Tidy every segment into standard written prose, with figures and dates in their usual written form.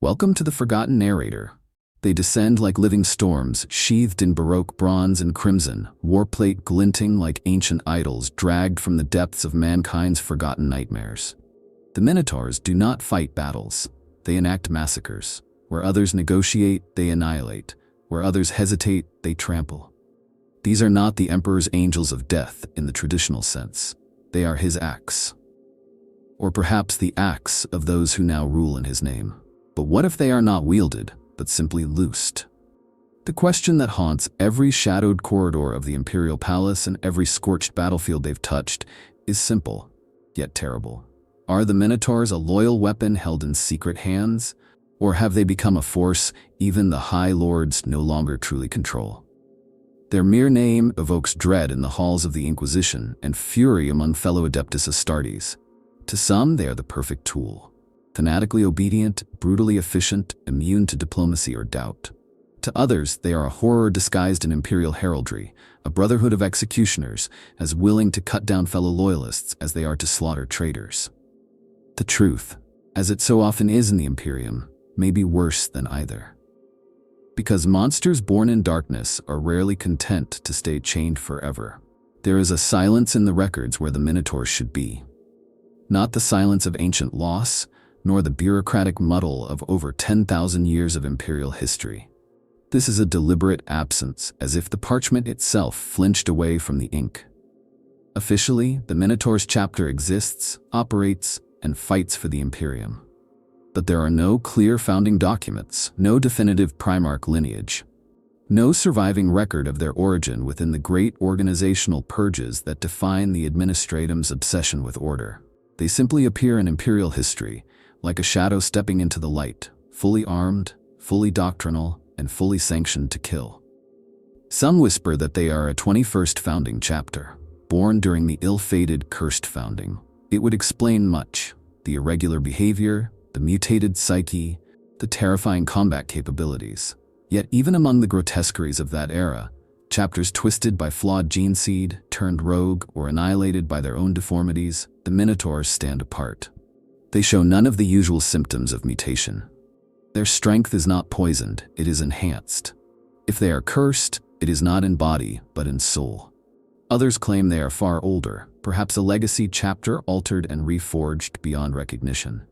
Welcome to the Forgotten Narrator. They descend like living storms, sheathed in Baroque bronze and crimson, warplate glinting like ancient idols dragged from the depths of mankind's forgotten nightmares. The Minotaurs do not fight battles. They enact massacres. Where others negotiate, they annihilate. Where others hesitate, they trample. These are not the Emperor's angels of death in the traditional sense. They are his axe. Or perhaps the axe of those who now rule in his name. But what if they are not wielded, but simply loosed? The question that haunts every shadowed corridor of the Imperial Palace and every scorched battlefield they've touched is simple, yet terrible. Are the Minotaurs a loyal weapon held in secret hands? Or have they become a force even the High Lords no longer truly control? Their mere name evokes dread in the halls of the Inquisition and fury among fellow Adeptus Astartes. To some, they are the perfect tool. Fanatically obedient, brutally efficient, immune to diplomacy or doubt. To others, they are a horror disguised in imperial heraldry, a brotherhood of executioners, as willing to cut down fellow loyalists as they are to slaughter traitors. The truth, as it so often is in the Imperium, may be worse than either. Because monsters born in darkness are rarely content to stay chained forever. There is a silence in the records where the Minotaurs should be. Not the silence of ancient loss, nor the bureaucratic muddle of over 10,000 years of imperial history. This is a deliberate absence, as if the parchment itself flinched away from the ink. Officially, the Minotaurs chapter exists, operates, and fights for the Imperium. But there are no clear founding documents, no definitive primarch lineage, no surviving record of their origin within the great organizational purges that define the Administratum's obsession with order. They simply appear in imperial history, like a shadow stepping into the light, fully armed, fully doctrinal, and fully sanctioned to kill. Some whisper that they are a 21st founding chapter, born during the ill-fated, cursed founding. It would explain much: the irregular behavior, the mutated psyche, the terrifying combat capabilities. Yet even among the grotesqueries of that era, chapters twisted by flawed gene seed, turned rogue, or annihilated by their own deformities, the Minotaurs stand apart. They show none of the usual symptoms of mutation. Their strength is not poisoned, it is enhanced. If they are cursed, it is not in body, but in soul. Others claim they are far older, perhaps a legacy chapter altered and reforged beyond recognition.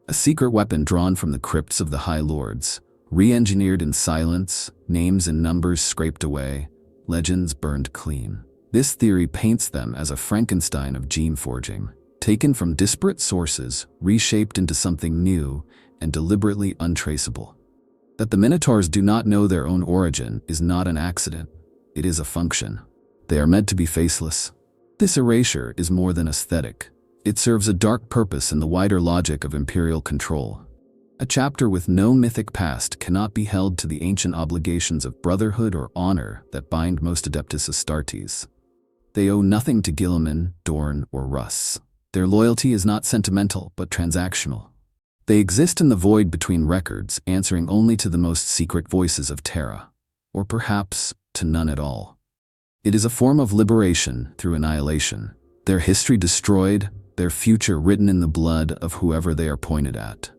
A secret weapon drawn from the crypts of the High Lords, re-engineered in silence, names and numbers scraped away, legends burned clean. This theory paints them as a Frankenstein of gene forging, taken from disparate sources, reshaped into something new, and deliberately untraceable. That the Minotaurs do not know their own origin is not an accident, it is a function. They are meant to be faceless. This erasure is more than aesthetic. It serves a dark purpose in the wider logic of imperial control. A chapter with no mythic past cannot be held to the ancient obligations of brotherhood or honor that bind most Adeptus Astartes. They owe nothing to Guilliman, Dorn, or Russ. Their loyalty is not sentimental, but transactional. They exist in the void between records, answering only to the most secret voices of Terra, or perhaps to none at all. It is a form of liberation through annihilation, their history destroyed, their future written in the blood of whoever they are pointed at.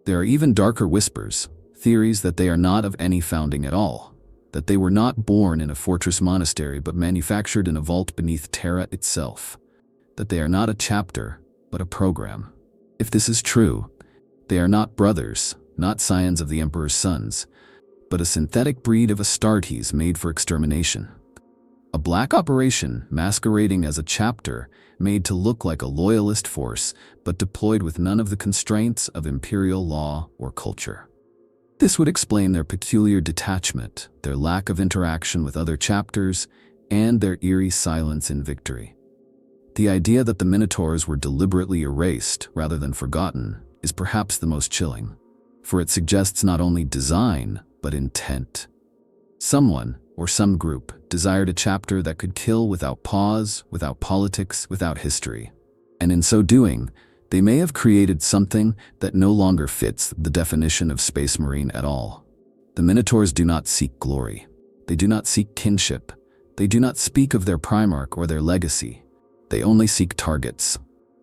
There are even darker whispers, theories that they are not of any founding at all, that they were not born in a fortress monastery but manufactured in a vault beneath Terra itself, that they are not a chapter, but a program. If this is true, they are not brothers, not scions of the Emperor's sons, but a synthetic breed of Astartes made for extermination. A black operation masquerading as a chapter, made to look like a loyalist force, but deployed with none of the constraints of imperial law or culture. This would explain their peculiar detachment, their lack of interaction with other chapters, and their eerie silence in victory. The idea that the Minotaurs were deliberately erased rather than forgotten is perhaps the most chilling, for it suggests not only design, but intent. Someone, or some group, desired a chapter that could kill without pause, without politics, without history. And in so doing, they may have created something that no longer fits the definition of Space Marine at all. The Minotaurs do not seek glory. They do not seek kinship. They do not speak of their primarch or their legacy. They only seek targets.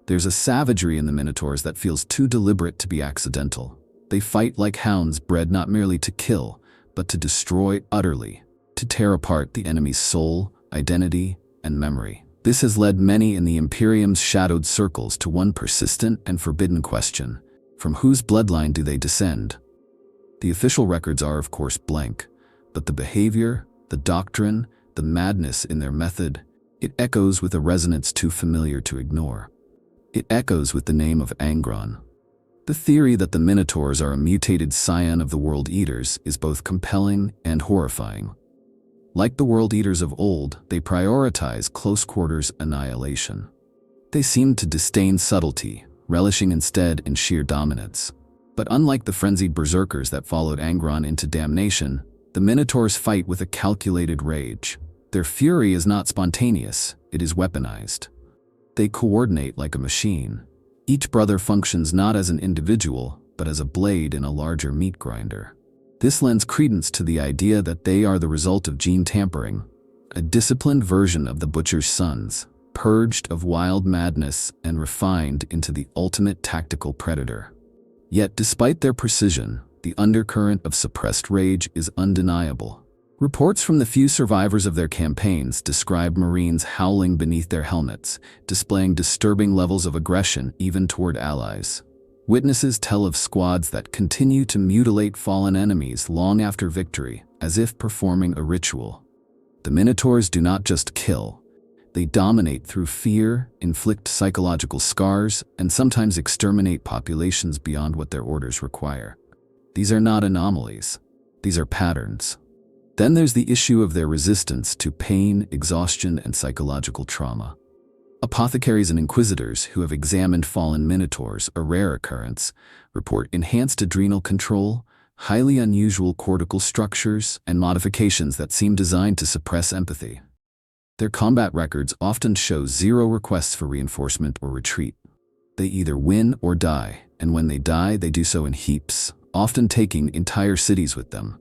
There's a savagery in the Minotaurs that feels too deliberate to be accidental. They fight like hounds bred not merely to kill, but to destroy utterly, to tear apart the enemy's soul, identity, and memory. This has led many in the Imperium's shadowed circles to one persistent and forbidden question: from whose bloodline do they descend? The official records are, of course, blank, but the behavior, the doctrine, the madness in their method, it echoes with a resonance too familiar to ignore. It echoes with the name of Angron. The theory that the Minotaurs are a mutated scion of the World Eaters is both compelling and horrifying. Like the World Eaters of old, they prioritize close-quarters annihilation. They seem to disdain subtlety, relishing instead in sheer dominance. But unlike the frenzied berserkers that followed Angron into damnation, the Minotaurs fight with a calculated rage. Their fury is not spontaneous, it is weaponized. They coordinate like a machine. Each brother functions not as an individual, but as a blade in a larger meat grinder. This lends credence to the idea that they are the result of gene tampering, a disciplined version of the Butcher's Sons, purged of wild madness and refined into the ultimate tactical predator. Yet despite their precision, the undercurrent of suppressed rage is undeniable. Reports from the few survivors of their campaigns describe Marines howling beneath their helmets, displaying disturbing levels of aggression even toward allies. Witnesses tell of squads that continue to mutilate fallen enemies long after victory, as if performing a ritual. The Minotaurs do not just kill. They dominate through fear, inflict psychological scars, and sometimes exterminate populations beyond what their orders require. These are not anomalies. These are patterns. Then there's the issue of their resistance to pain, exhaustion, and psychological trauma. Apothecaries and inquisitors who have examined fallen Minotaurs, a rare occurrence, report enhanced adrenal control, highly unusual cortical structures, and modifications that seem designed to suppress empathy. Their combat records often show zero requests for reinforcement or retreat. They either win or die, and when they die, they do so in heaps, often taking entire cities with them.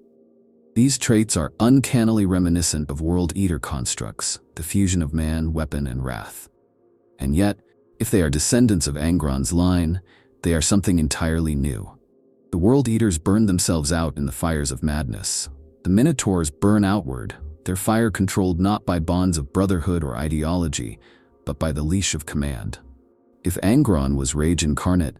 These traits are uncannily reminiscent of World Eater constructs, the fusion of man, weapon, and wrath. And yet, if they are descendants of Angron's line, they are something entirely new. The World Eaters burn themselves out in the fires of madness. The Minotaurs burn outward, their fire controlled not by bonds of brotherhood or ideology, but by the leash of command. If Angron was rage incarnate,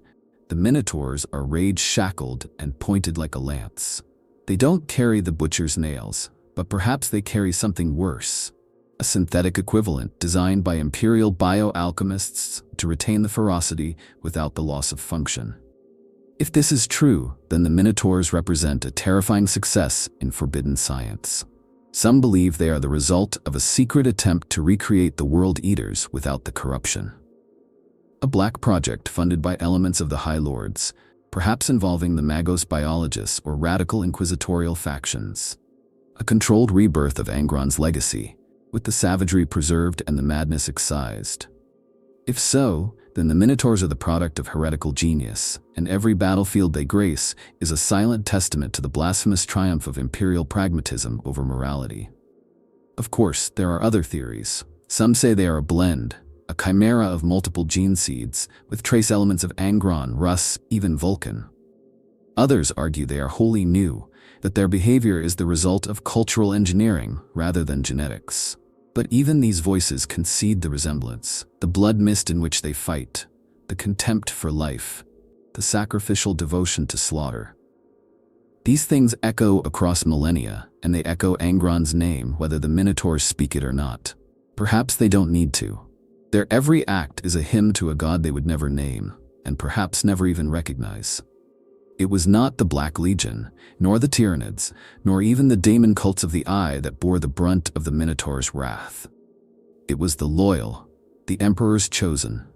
the Minotaurs are rage shackled and pointed like a lance. They don't carry the butcher's nails, but perhaps they carry something worse. A synthetic equivalent designed by imperial bioalchemists to retain the ferocity without the loss of function. If this is true, then the Minotaurs represent a terrifying success in forbidden science. Some believe they are the result of a secret attempt to recreate the World Eaters without the corruption. A black project funded by elements of the High Lords, perhaps involving the Magos biologists or radical inquisitorial factions. A controlled rebirth of Angron's legacy, with the savagery preserved and the madness excised. If so, then the Minotaurs are the product of heretical genius, and every battlefield they grace is a silent testament to the blasphemous triumph of imperial pragmatism over morality. Of course, there are other theories. Some say they are a blend, a chimera of multiple gene seeds, with trace elements of Angron, Russ, even Vulcan. Others argue they are wholly new, that their behavior is the result of cultural engineering rather than genetics. But even these voices concede the resemblance, the blood mist in which they fight, the contempt for life, the sacrificial devotion to slaughter. These things echo across millennia, and they echo Angron's name whether the Minotaurs speak it or not. Perhaps they don't need to. Their every act is a hymn to a god they would never name, and perhaps never even recognize. It was not the Black Legion, nor the Tyranids, nor even the daemon cults of the Eye that bore the brunt of the Minotaur's wrath. It was the loyal, the Emperor's chosen.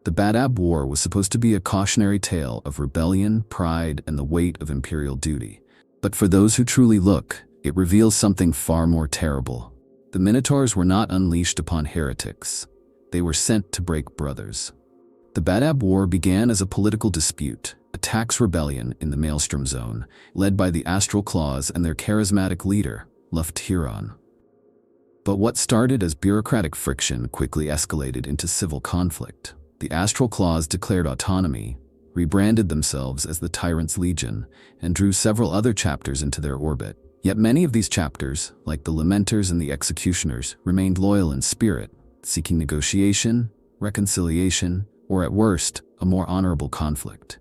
The Badab War was supposed to be a cautionary tale of rebellion, pride, and the weight of imperial duty. But for those who truly look, it reveals something far more terrible. The Minotaurs were not unleashed upon heretics. They were sent to break brothers. The Badab War began as a political dispute, a tax rebellion in the Maelstrom Zone, led by the Astral Claws and their charismatic leader, Luft-Huron. But what started as bureaucratic friction quickly escalated into civil conflict. The Astral Claws declared autonomy, rebranded themselves as the Tyrant's Legion, and drew several other chapters into their orbit. Yet many of these chapters, like the Lamenters and the Executioners, remained loyal in spirit, seeking negotiation, reconciliation, or at worst, a more honorable conflict.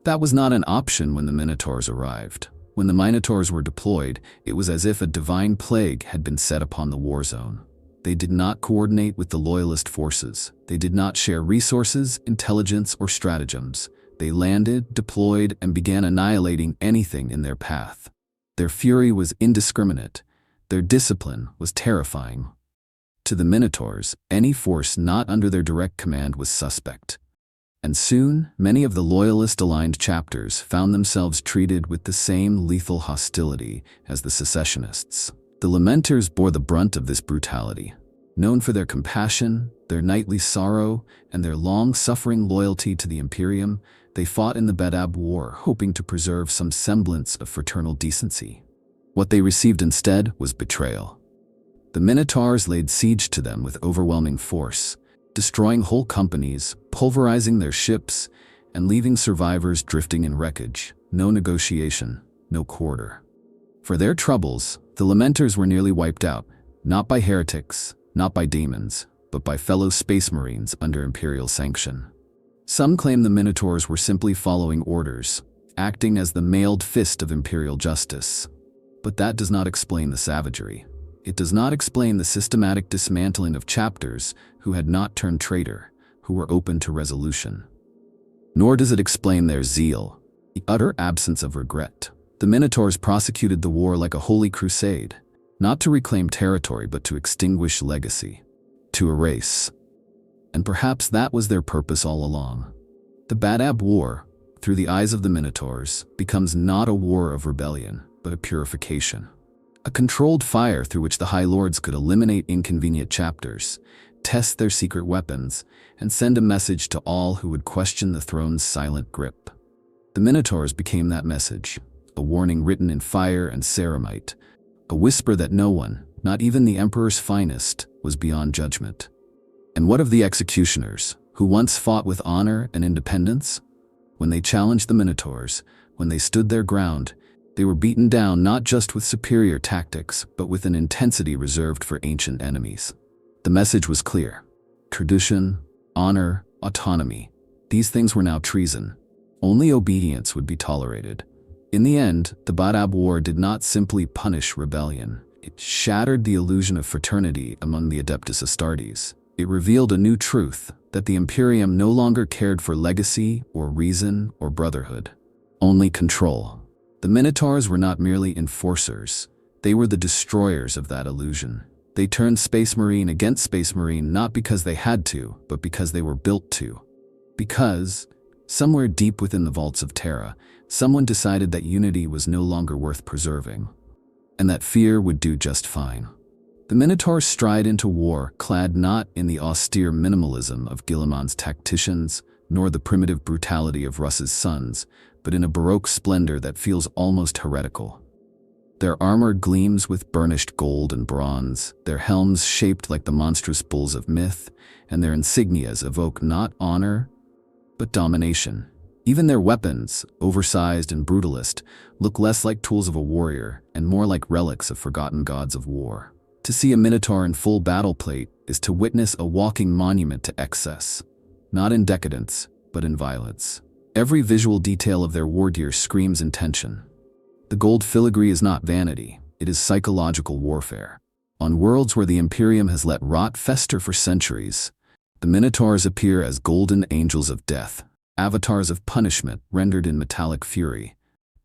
That was not an option when the Minotaurs arrived. When the Minotaurs were deployed, it was as if a divine plague had been set upon the war zone. They did not coordinate with the loyalist forces. They did not share resources, intelligence, or stratagems. They landed, deployed, and began annihilating anything in their path. Their fury was indiscriminate. Their discipline was terrifying. To the Minotaurs, any force not under their direct command was suspect. And soon, many of the loyalist-aligned chapters found themselves treated with the same lethal hostility as the secessionists. The Lamenters bore the brunt of this brutality. Known for their compassion, their knightly sorrow, and their long-suffering loyalty to the Imperium, they fought in the Badab War, hoping to preserve some semblance of fraternal decency. What they received instead was betrayal. The Minotaurs laid siege to them with overwhelming force, destroying whole companies, pulverizing their ships, and leaving survivors drifting in wreckage. No negotiation, no quarter. For their troubles, the Lamenters were nearly wiped out, not by heretics, not by demons, but by fellow Space Marines under Imperial sanction. Some claim the Minotaurs were simply following orders, acting as the mailed fist of Imperial justice. But that does not explain the savagery. It does not explain the systematic dismantling of chapters who had not turned traitor, who were open to resolution. Nor does it explain their zeal, the utter absence of regret. The Minotaurs prosecuted the war like a holy crusade, not to reclaim territory but to extinguish legacy, to erase. And perhaps that was their purpose all along. The Badab War, through the eyes of the Minotaurs, becomes not a war of rebellion, but a purification. A controlled fire through which the High Lords could eliminate inconvenient chapters, test their secret weapons, and send a message to all who would question the throne's silent grip. The Minotaurs became that message, a warning written in fire and ceramite, a whisper that no one, not even the Emperor's finest, was beyond judgment. And what of the Executioners, who once fought with honor and independence? When they challenged the Minotaurs, when they stood their ground, they were beaten down not just with superior tactics, but with an intensity reserved for ancient enemies. The message was clear. Tradition, honor, autonomy. These things were now treason. Only obedience would be tolerated. In the end, the Badab War did not simply punish rebellion. It shattered the illusion of fraternity among the Adeptus Astartes. It revealed a new truth, that the Imperium no longer cared for legacy or reason or brotherhood. Only control. The Minotaurs were not merely enforcers. They were the destroyers of that illusion. They turned Space Marine against Space Marine not because they had to, but because they were built to. Because, somewhere deep within the vaults of Terra, someone decided that unity was no longer worth preserving, and that fear would do just fine. The Minotaurs stride into war clad not in the austere minimalism of Guilliman's tacticians, nor the primitive brutality of Russ's sons, but in a Baroque splendor that feels almost heretical. Their armor gleams with burnished gold and bronze, their helms shaped like the monstrous bulls of myth, and their insignias evoke not honor, but domination. Even their weapons, oversized and brutalist, look less like tools of a warrior and more like relics of forgotten gods of war. To see a Minotaur in full battle plate is to witness a walking monument to excess, not in decadence, but in violence. Every visual detail of their war gear screams intention. The gold filigree is not vanity, it is psychological warfare. On worlds where the Imperium has let rot fester for centuries, the Minotaurs appear as golden angels of death, avatars of punishment rendered in metallic fury.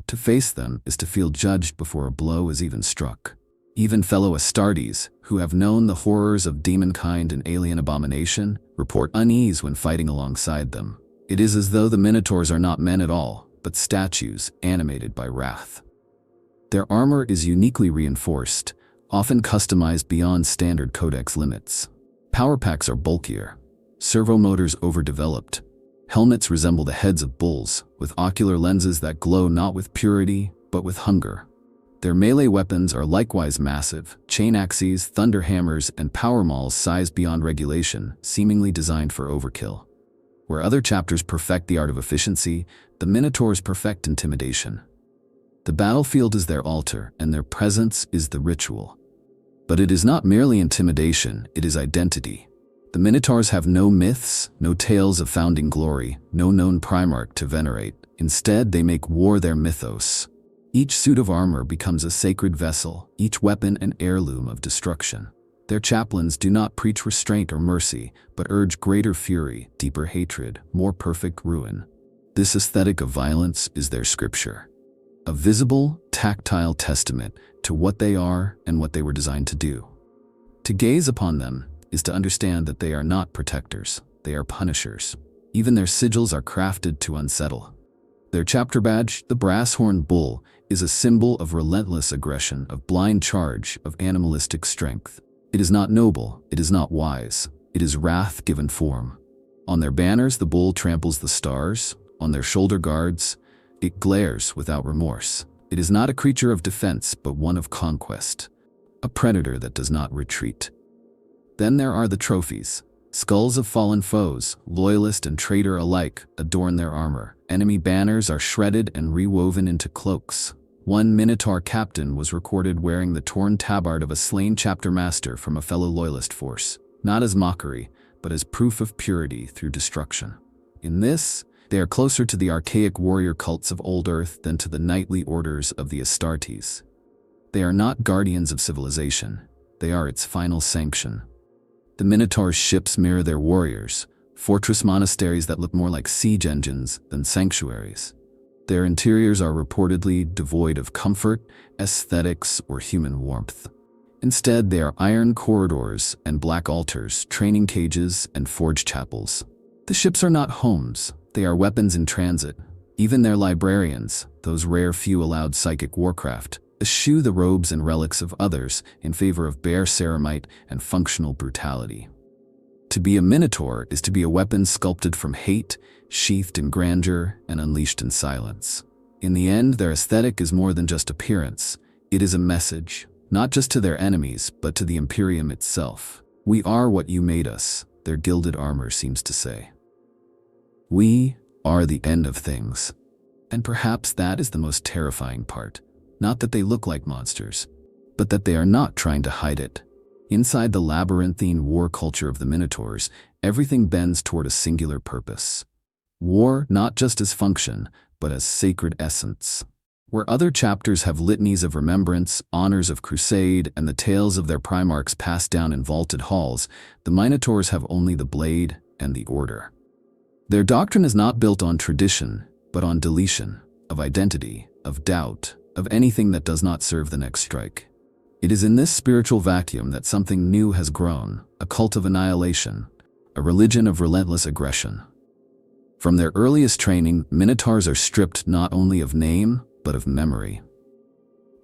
To face them is to feel judged before a blow is even struck. Even fellow Astartes, who have known the horrors of demonkind and alien abomination, report unease when fighting alongside them. It is as though the Minotaurs are not men at all, but statues animated by wrath. Their armor is uniquely reinforced, often customized beyond standard codex limits. Power packs are bulkier, servo motors overdeveloped. Helmets resemble the heads of bulls, with ocular lenses that glow not with purity, but with hunger. Their melee weapons are likewise massive, chain axes, thunder hammers, and power mauls sized beyond regulation, seemingly designed for overkill. Where other chapters perfect the art of efficiency, the Minotaurs perfect intimidation. The battlefield is their altar, and their presence is the ritual. But it is not merely intimidation, it is identity. The Minotaurs have no myths, no tales of founding glory, no known primarch to venerate. Instead, they make war their mythos. Each suit of armor becomes a sacred vessel, each weapon an heirloom of destruction. Their chaplains do not preach restraint or mercy, but urge greater fury, deeper hatred, more perfect ruin. This aesthetic of violence is their scripture. A visible, tactile testament to what they are and what they were designed to do. To gaze upon them is to understand that they are not protectors, they are punishers. Even their sigils are crafted to unsettle. Their chapter badge, the brass-horned bull, is a symbol of relentless aggression, of blind charge, of animalistic strength. It is not noble, it is not wise, it is wrath given form. On their banners, the bull tramples the stars. On their shoulder guards, it glares without remorse. It is not a creature of defense, but one of conquest. A predator that does not retreat. Then there are the trophies. Skulls of fallen foes, loyalist and traitor alike, adorn their armor. Enemy banners are shredded and rewoven into cloaks. One Minotaur captain was recorded wearing the torn tabard of a slain chapter master from a fellow loyalist force, not as mockery, but as proof of purity through destruction. In this, they are closer to the archaic warrior cults of old Earth than to the knightly orders of the Astartes. They are not guardians of civilization, they are its final sanction. The Minotaur's ships mirror their warriors, fortress monasteries that look more like siege engines than sanctuaries. Their interiors are reportedly devoid of comfort, aesthetics, or human warmth. Instead, they are iron corridors and black altars, training cages, and forge chapels. The ships are not homes, they are weapons in transit. Even their librarians, those rare few allowed psychic warcraft, eschew the robes and relics of others in favor of bare ceramite and functional brutality. To be a Minotaur is to be a weapon sculpted from hate, sheathed in grandeur, and unleashed in silence. In the end, their aesthetic is more than just appearance. It is a message, not just to their enemies, but to the Imperium itself. We are what you made us, their gilded armor seems to say. We are the end of things. And perhaps that is the most terrifying part. Not that they look like monsters, but that they are not trying to hide it. Inside the labyrinthine war culture of the Minotaurs, everything bends toward a singular purpose. War not just as function, but as sacred essence. Where other chapters have litanies of remembrance, honors of crusade, and the tales of their primarchs passed down in vaulted halls, the Minotaurs have only the blade and the order. Their doctrine is not built on tradition, but on deletion, of identity, of doubt, of anything that does not serve the next strike. It is in this spiritual vacuum that something new has grown, a cult of annihilation, a religion of relentless aggression. From their earliest training, Minotaurs are stripped not only of name, but of memory.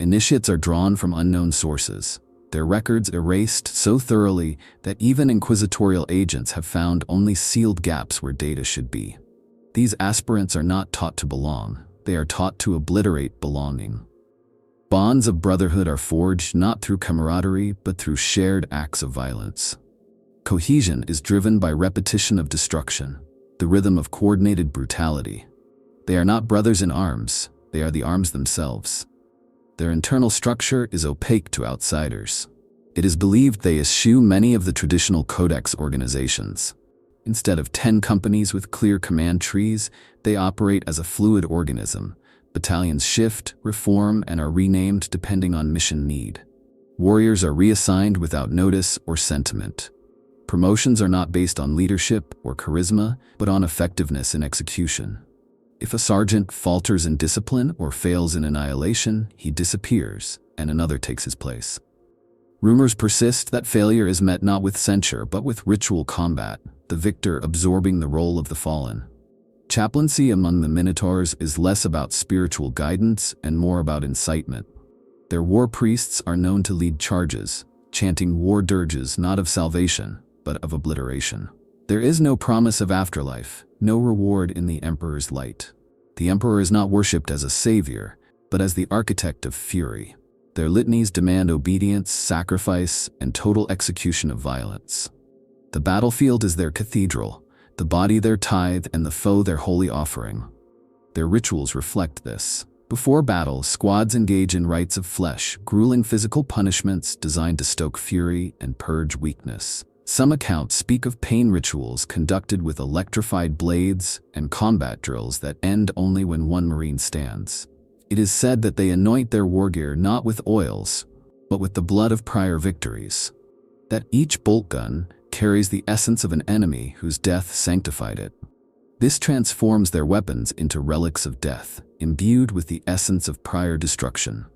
Initiates are drawn from unknown sources, their records erased so thoroughly that even inquisitorial agents have found only sealed gaps where data should be. These aspirants are not taught to belong, they are taught to obliterate belonging. Bonds of brotherhood are forged not through camaraderie, but through shared acts of violence. Cohesion is driven by repetition of destruction, the rhythm of coordinated brutality. They are not brothers in arms, they are the arms themselves. Their internal structure is opaque to outsiders. It is believed they eschew many of the traditional codex organizations. Instead of 10 companies with clear command trees, they operate as a fluid organism. Battalions shift, reform, and are renamed depending on mission need. Warriors are reassigned without notice or sentiment. Promotions are not based on leadership or charisma, but on effectiveness in execution. If a sergeant falters in discipline or fails in annihilation, he disappears, and another takes his place. Rumors persist that failure is met not with censure but with ritual combat, the victor absorbing the role of the fallen. Chaplaincy among the Minotaurs is less about spiritual guidance and more about incitement. Their war priests are known to lead charges, chanting war dirges not of salvation, but of obliteration. There is no promise of afterlife, no reward in the Emperor's light. The Emperor is not worshipped as a savior, but as the architect of fury. Their litanies demand obedience, sacrifice, and total execution of violence. The battlefield is their cathedral, the body their tithe and the foe their holy offering. Their rituals reflect this. Before battle, squads engage in rites of flesh, grueling physical punishments designed to stoke fury and purge weakness. Some accounts speak of pain rituals conducted with electrified blades and combat drills that end only when one Marine stands. It is said that they anoint their wargear not with oils, but with the blood of prior victories. That each bolt gun carries the essence of an enemy whose death sanctified it. This transforms their weapons into relics of death, imbued with the essence of prior destruction.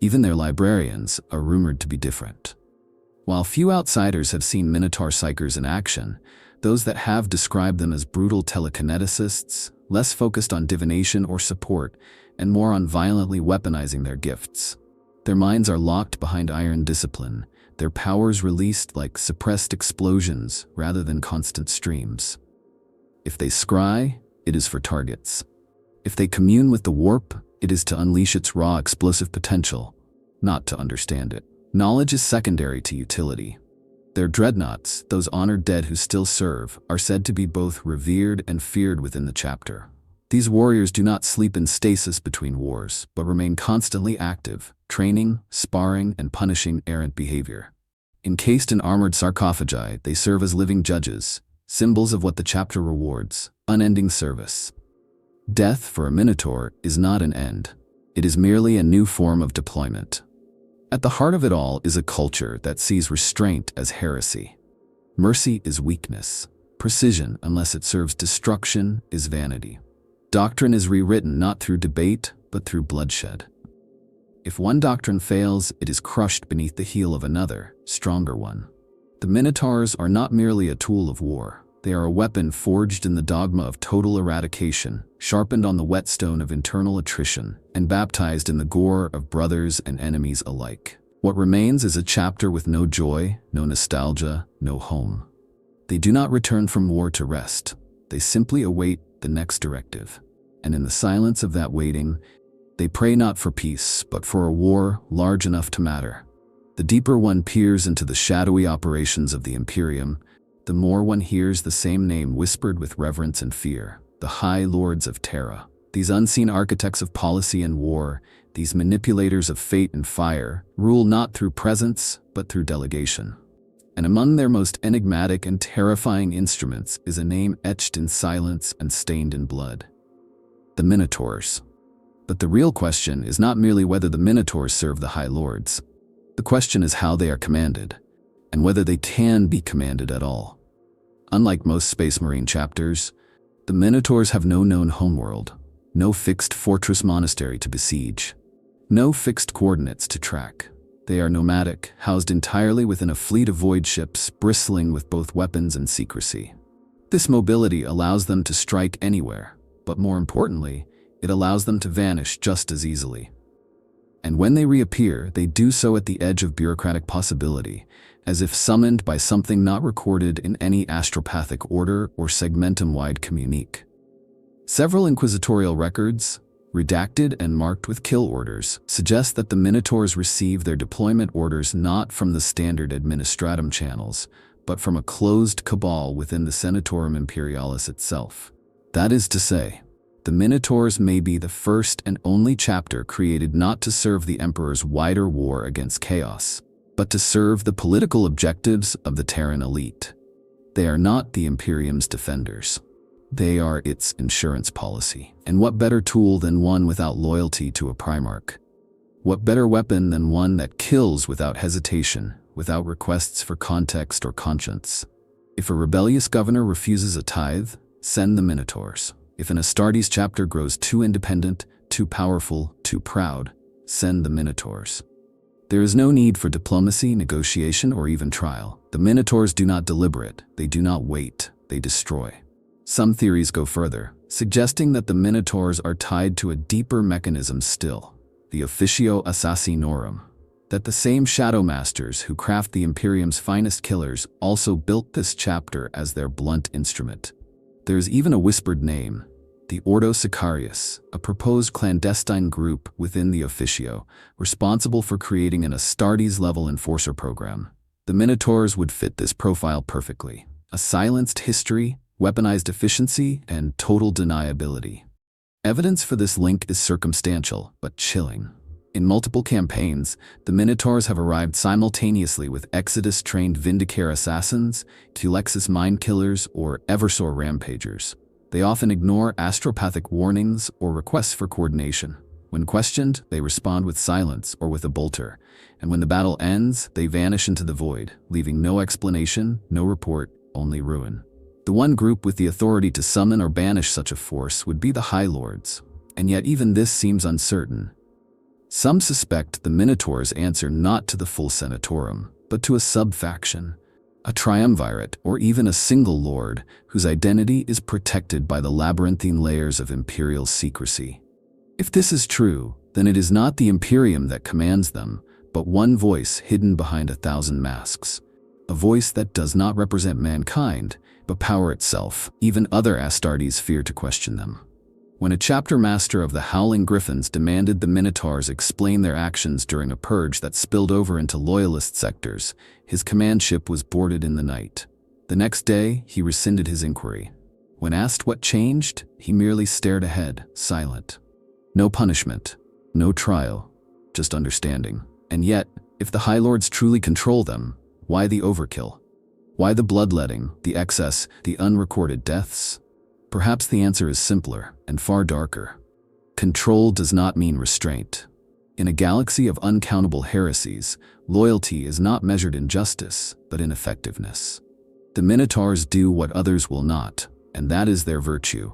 Even their librarians are rumored to be different. While few outsiders have seen Minotaur psychers in action, those that have described them as brutal telekineticists, less focused on divination or support, and more on violently weaponizing their gifts. Their minds are locked behind iron discipline, their powers released like suppressed explosions rather than constant streams. If they scry, it is for targets. If they commune with the warp, it is to unleash its raw explosive potential, not to understand it. Knowledge is secondary to utility. Their dreadnoughts, those honored dead who still serve, are said to be both revered and feared within the chapter. These warriors do not sleep in stasis between wars, but remain constantly active, training, sparring, and punishing errant behavior. Encased in armored sarcophagi, they serve as living judges, symbols of what the chapter rewards: unending service. Death for a Minotaur is not an end. It is merely a new form of deployment. At the heart of it all is a culture that sees restraint as heresy. Mercy is weakness. Precision, unless it serves destruction, is vanity. Doctrine is rewritten not through debate, but through bloodshed. If one doctrine fails, it is crushed beneath the heel of another, stronger one. The Minotaurs are not merely a tool of war. They are a weapon forged in the dogma of total eradication, sharpened on the whetstone of internal attrition, and baptized in the gore of brothers and enemies alike. What remains is a chapter with no joy, no nostalgia, no home. They do not return from war to rest. They simply await the next directive. And in the silence of that waiting, they pray not for peace, but for a war large enough to matter. The deeper one peers into the shadowy operations of the Imperium, the more one hears the same name whispered with reverence and fear: the High Lords of Terra. These unseen architects of policy and war, these manipulators of fate and fire, rule not through presence, but through delegation. And among their most enigmatic and terrifying instruments is a name etched in silence and stained in blood: the Minotaurs. But the real question is not merely whether the Minotaurs serve the High Lords. The question is how they are commanded, and whether they can be commanded at all. Unlike most Space Marine chapters, the Minotaurs have no known homeworld, no fixed fortress monastery to besiege, no fixed coordinates to track. They are nomadic, housed entirely within a fleet of void ships bristling with both weapons and secrecy. This mobility allows them to strike anywhere, but more importantly, it allows them to vanish just as easily. And when they reappear, they do so at the edge of bureaucratic possibility, as if summoned by something not recorded in any astropathic order or segmentum-wide communique. Several inquisitorial records, redacted and marked with kill orders, suggest that the Minotaurs receive their deployment orders not from the standard administratum channels, but from a closed cabal within the Senatorum Imperialis itself. That is to say, the Minotaurs may be the first and only chapter created not to serve the Emperor's wider war against chaos, but to serve the political objectives of the Terran elite. They are not the Imperium's defenders. They are its insurance policy. And what better tool than one without loyalty to a primarch? What better weapon than one that kills without hesitation, without requests for context or conscience? If a rebellious governor refuses a tithe, send the Minotaurs. If an Astartes chapter grows too independent, too powerful, too proud, send the Minotaurs. There is no need for diplomacy, negotiation, or even trial. The Minotaurs do not deliberate, they do not wait, they destroy. Some theories go further, suggesting that the Minotaurs are tied to a deeper mechanism still, the Officio Assassinorum, that the same shadow masters who craft the Imperium's finest killers also built this chapter as their blunt instrument. There is even a whispered name, the Ordo Sicarius, a proposed clandestine group within the Officio, responsible for creating an Astartes-level enforcer program. The Minotaurs would fit this profile perfectly. A silenced history, weaponized efficiency, and total deniability. Evidence for this link is circumstantial, but chilling. In multiple campaigns, the Minotaurs have arrived simultaneously with Exodus-trained Vindicare assassins, Tulexis mind-killers, or Eversor rampagers. They often ignore astropathic warnings or requests for coordination. When questioned, they respond with silence or with a bolter, and when the battle ends, they vanish into the void, leaving no explanation, no report, only ruin. The one group with the authority to summon or banish such a force would be the High Lords, and yet even this seems uncertain. Some suspect the Minotaurs answer not to the full Senatorum, but to a sub-faction, a triumvirate, or even a single lord whose identity is protected by the labyrinthine layers of imperial secrecy. If this is true, then it is not the Imperium that commands them, but one voice hidden behind 1,000 masks. A voice that does not represent mankind, but power itself. Even other Astartes fear to question them. When a chapter master of the Howling Griffins demanded the Minotaurs explain their actions during a purge that spilled over into loyalist sectors, his command ship was boarded in the night. The next day, he rescinded his inquiry. When asked what changed, he merely stared ahead, silent. No punishment, no trial, just understanding. And yet, if the High Lords truly control them, why the overkill? Why the bloodletting, the excess, the unrecorded deaths? Perhaps the answer is simpler and far darker. Control does not mean restraint. In a galaxy of uncountable heresies, loyalty is not measured in justice, but in effectiveness. The Minotaurs do what others will not, and that is their virtue.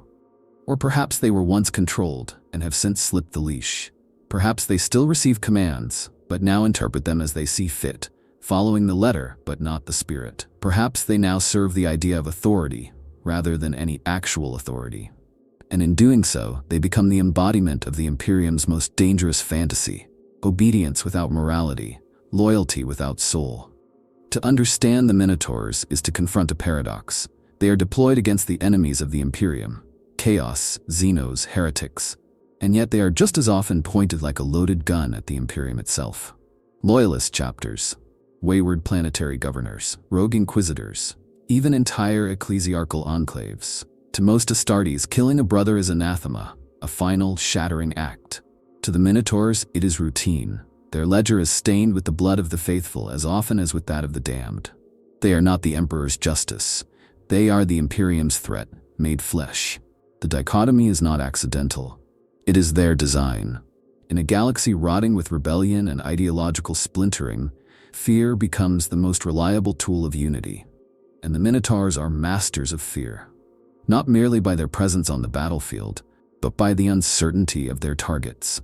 Or perhaps they were once controlled and have since slipped the leash. Perhaps they still receive commands, but now interpret them as they see fit, following the letter but not the spirit. Perhaps they now serve the idea of authority, rather than any actual authority. And in doing so, they become the embodiment of the Imperium's most dangerous fantasy: obedience without morality, loyalty without soul. To understand the Minotaurs is to confront a paradox. They are deployed against the enemies of the Imperium: chaos, xenos, heretics, and yet they are just as often pointed like a loaded gun at the Imperium itself. Loyalist chapters, wayward planetary governors, rogue inquisitors, even entire ecclesiarchal enclaves. To most Astartes, killing a brother is anathema, a final, shattering act. To the Minotaurs, it is routine. Their ledger is stained with the blood of the faithful as often as with that of the damned. They are not the Emperor's justice. They are the Imperium's threat, made flesh. The dichotomy is not accidental. It is their design. In a galaxy rotting with rebellion and ideological splintering, fear becomes the most reliable tool of unity. And the Minotaurs are masters of fear, not merely by their presence on the battlefield, but by the uncertainty of their targets.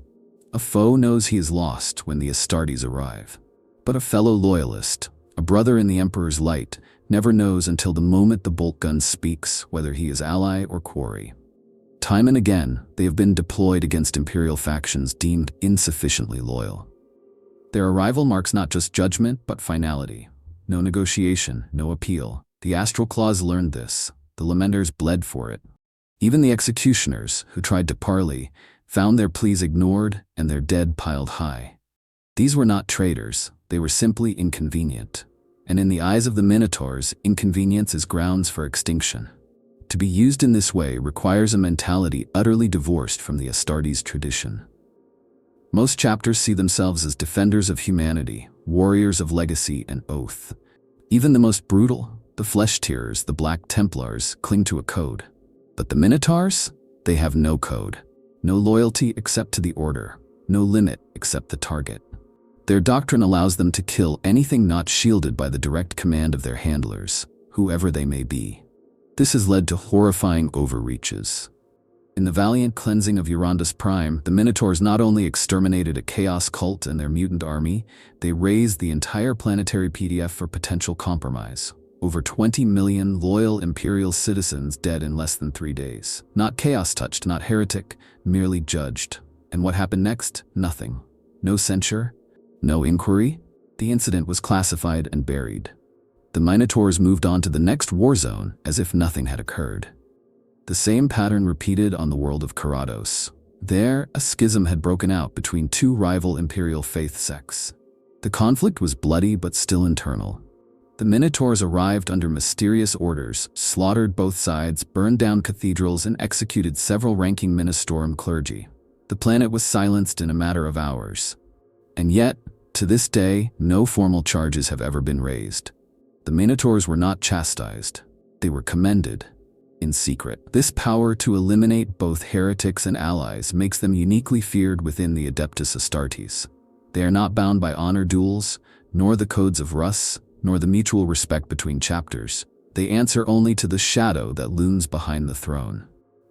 A foe knows he is lost when the Astartes arrive, but a fellow loyalist, a brother in the Emperor's light, never knows until the moment the bolt gun speaks whether he is ally or quarry. Time and again, they have been deployed against Imperial factions deemed insufficiently loyal. Their arrival marks not just judgment, but finality. No negotiation, no appeal. The Astral Claws learned this. The Lamenters bled for it. Even the executioners, who tried to parley, found their pleas ignored and their dead piled high. These were not traitors, they were simply inconvenient. And in the eyes of the Minotaurs, inconvenience is grounds for extinction. To be used in this way requires a mentality utterly divorced from the Astartes tradition. Most chapters see themselves as defenders of humanity, warriors of legacy and oath. Even the most brutal, the Flesh-Tearers, the Black Templars, cling to a code. But the Minotaurs? They have no code. No loyalty except to the order. No limit except the target. Their doctrine allows them to kill anything not shielded by the direct command of their handlers, whoever they may be. This has led to horrifying overreaches. In the valiant cleansing of Eurondus Prime, the Minotaurs not only exterminated a chaos cult and their mutant army, they raised the entire planetary PDF for potential compromise. Over 20 million loyal Imperial citizens dead in less than 3 days. Not chaos-touched, not heretic, merely judged. And what happened next? Nothing. No censure, no inquiry. The incident was classified and buried. The Minotaurs moved on to the next war zone as if nothing had occurred. The same pattern repeated on the world of Karados. There, a schism had broken out between two rival Imperial faith sects. The conflict was bloody but still internal. The Minotaurs arrived under mysterious orders, slaughtered both sides, burned down cathedrals, and executed several ranking Ministorum clergy. The planet was silenced in a matter of hours. And yet, to this day, no formal charges have ever been raised. The Minotaurs were not chastised. They were commended. In secret. This power to eliminate both heretics and allies makes them uniquely feared within the Adeptus Astartes. They are not bound by honor duels, nor the codes of Rus, nor the mutual respect between chapters. They answer only to the shadow that looms behind the throne.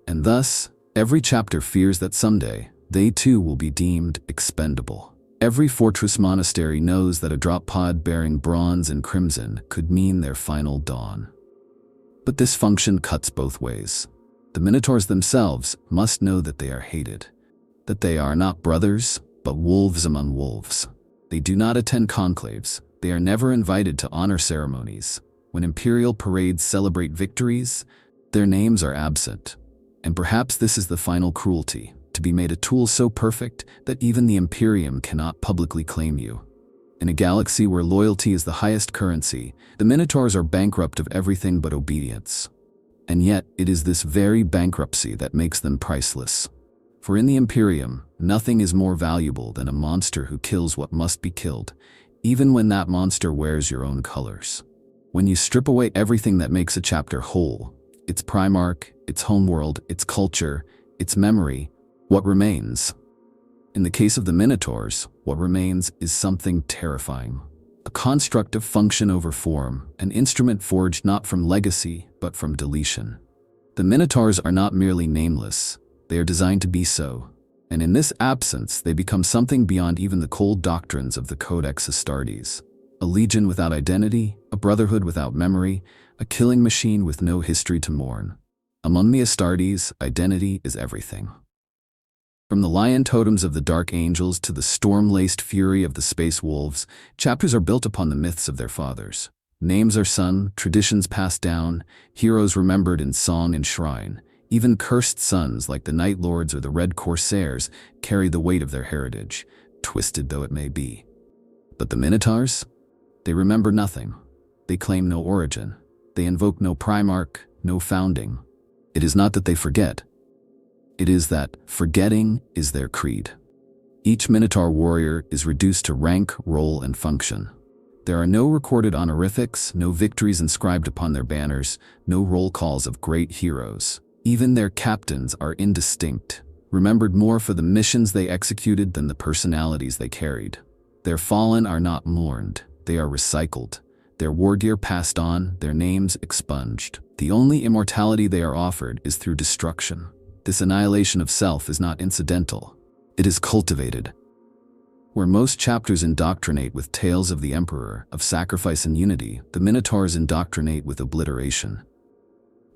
And thus, every chapter fears that someday, they too will be deemed expendable. Every fortress monastery knows that a drop pod bearing bronze and crimson could mean their final dawn. But this function cuts both ways. The Minotaurs themselves must know that they are hated, that they are not brothers, but wolves among wolves. They do not attend conclaves. They are never invited to honor ceremonies. When imperial parades celebrate victories, their names are absent. And perhaps this is the final cruelty, to be made a tool so perfect that even the Imperium cannot publicly claim you. In a galaxy where loyalty is the highest currency, the Minotaurs are bankrupt of everything but obedience. And yet, it is this very bankruptcy that makes them priceless. For in the Imperium, nothing is more valuable than a monster who kills what must be killed, even when that monster wears your own colors. When you strip away everything that makes a chapter whole, its primarch, its homeworld, its culture, its memory, what remains? In the case of the Minotaurs, what remains is something terrifying. A construct of function over form, an instrument forged not from legacy, but from deletion. The Minotaurs are not merely nameless, they are designed to be so. And in this absence, they become something beyond even the cold doctrines of the Codex Astartes. A legion without identity, a brotherhood without memory, a killing machine with no history to mourn. Among the Astartes, identity is everything. From the lion totems of the Dark Angels to the storm-laced fury of the Space Wolves, chapters are built upon the myths of their fathers. Names are sung, traditions passed down, heroes remembered in song and shrine. Even cursed sons like the Night Lords or the Red Corsairs carry the weight of their heritage, twisted though it may be. But the Minotaurs? They remember nothing. They claim no origin. They invoke no primarch, no founding. It is not that they forget. It is that forgetting is their creed. Each Minotaur warrior is reduced to rank, role, and function. There are no recorded honorifics, no victories inscribed upon their banners, no roll calls of great heroes. Even their captains are indistinct, remembered more for the missions they executed than the personalities they carried. Their fallen are not mourned, they are recycled. Their war gear passed on, their names expunged. The only immortality they are offered is through destruction. This annihilation of self is not incidental. It is cultivated. Where most chapters indoctrinate with tales of the Emperor, of sacrifice and unity, the Minotaurs indoctrinate with obliteration.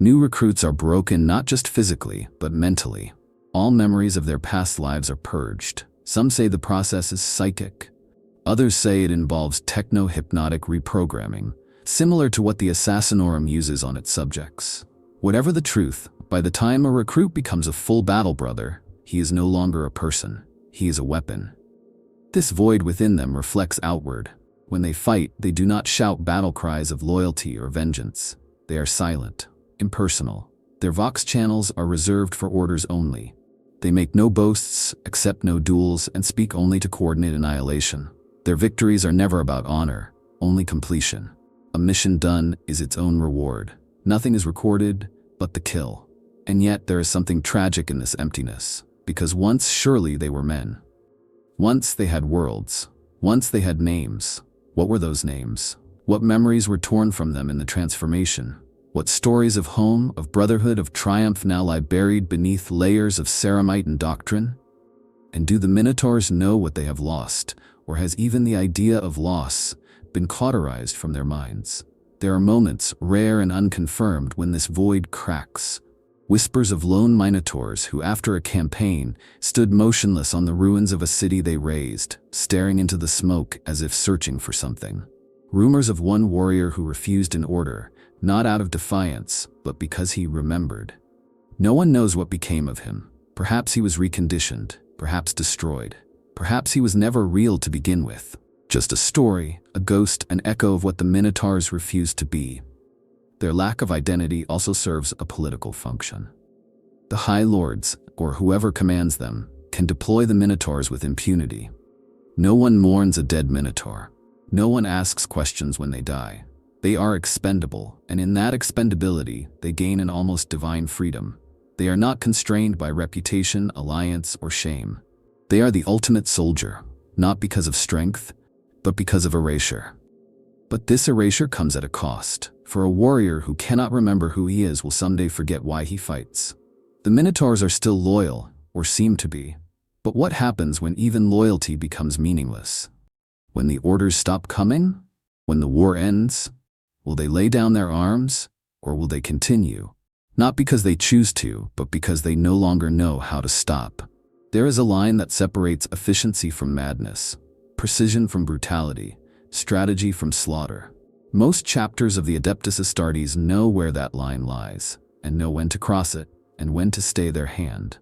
New recruits are broken not just physically, but mentally. All memories of their past lives are purged. Some say the process is psychic. Others say it involves techno-hypnotic reprogramming, similar to what the Assassinorum uses on its subjects. Whatever the truth, by the time a recruit becomes a full battle brother, he is no longer a person, he is a weapon. This void within them reflects outward. When they fight, they do not shout battle cries of loyalty or vengeance. They are silent, impersonal. Their vox channels are reserved for orders only. They make no boasts, accept no duels, and speak only to coordinate annihilation. Their victories are never about honor, only completion. A mission done is its own reward. Nothing is recorded but the kill. And yet there is something tragic in this emptiness, because once surely they were men. Once they had worlds. Once they had names. What were those names? What memories were torn from them in the transformation? What stories of home, of brotherhood, of triumph now lie buried beneath layers of ceramite and doctrine? And do the Minotaurs know what they have lost, or has even the idea of loss been cauterized from their minds? There are moments, rare and unconfirmed, when this void cracks. Whispers of lone Minotaurs who, after a campaign, stood motionless on the ruins of a city they razed, staring into the smoke as if searching for something. Rumors of one warrior who refused an order, not out of defiance, but because he remembered. No one knows what became of him. Perhaps he was reconditioned, perhaps destroyed. Perhaps he was never real to begin with. Just a story, a ghost, an echo of what the Minotaurs refused to be. Their lack of identity also serves a political function. The High Lords, or whoever commands them, can deploy the Minotaurs with impunity. No one mourns a dead Minotaur. No one asks questions when they die. They are expendable, and in that expendability, they gain an almost divine freedom. They are not constrained by reputation, alliance, or shame. They are the ultimate soldier, not because of strength, but because of erasure. But this erasure comes at a cost, for a warrior who cannot remember who he is will someday forget why he fights. The Minotaurs are still loyal, or seem to be. But what happens when even loyalty becomes meaningless? When the orders stop coming? When the war ends? Will they lay down their arms, or will they continue? Not because they choose to, but because they no longer know how to stop. There is a line that separates efficiency from madness, precision from brutality, strategy from slaughter. Most chapters of the Adeptus Astartes know where that line lies, and know when to cross it, and when to stay their hand.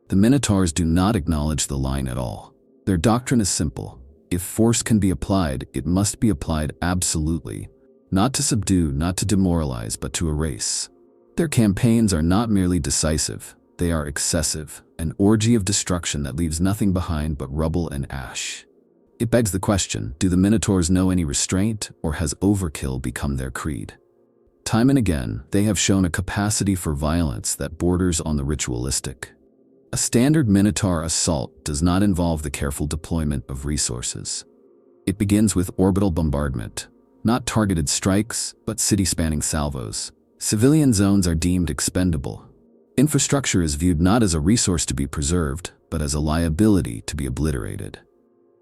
The Minotaurs do not acknowledge the line at all. Their doctrine is simple. If force can be applied, it must be applied absolutely. Not to subdue, not to demoralize, but to erase. Their campaigns are not merely decisive, they are excessive, an orgy of destruction that leaves nothing behind but rubble and ash. It begs the question, do the Minotaurs know any restraint, or has overkill become their creed? Time and again, they have shown a capacity for violence that borders on the ritualistic. A standard Minotaur assault does not involve the careful deployment of resources. It begins with orbital bombardment, not targeted strikes, but city-spanning salvos. Civilian zones are deemed expendable. Infrastructure is viewed not as a resource to be preserved, but as a liability to be obliterated.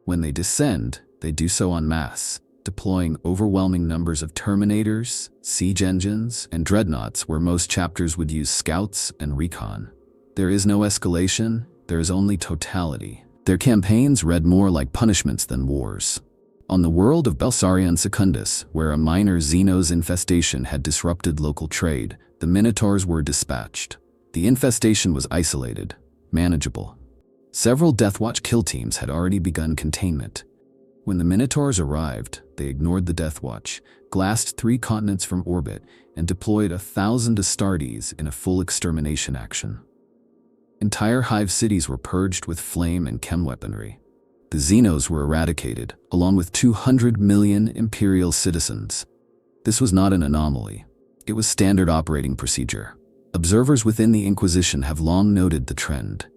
When they descend, they do so en masse, deploying overwhelming numbers of Terminators, siege engines, and dreadnoughts where most chapters would use scouts and recon. There is no escalation, there is only totality. Their campaigns read more like punishments than wars. On the world of Belsarion Secundus, where a minor Xenos infestation had disrupted local trade, the Minotaurs were dispatched. The infestation was isolated, manageable. Several Deathwatch kill teams had already begun containment. When the Minotaurs arrived, they ignored the Deathwatch, glassed 3 continents from orbit, and deployed 1,000 Astartes in a full extermination action. Entire hive cities were purged with flame and chem weaponry. The Xenos were eradicated, along with 200 million Imperial citizens. This was not an anomaly. It was standard operating procedure. Observers within the Inquisition have long noted the trend.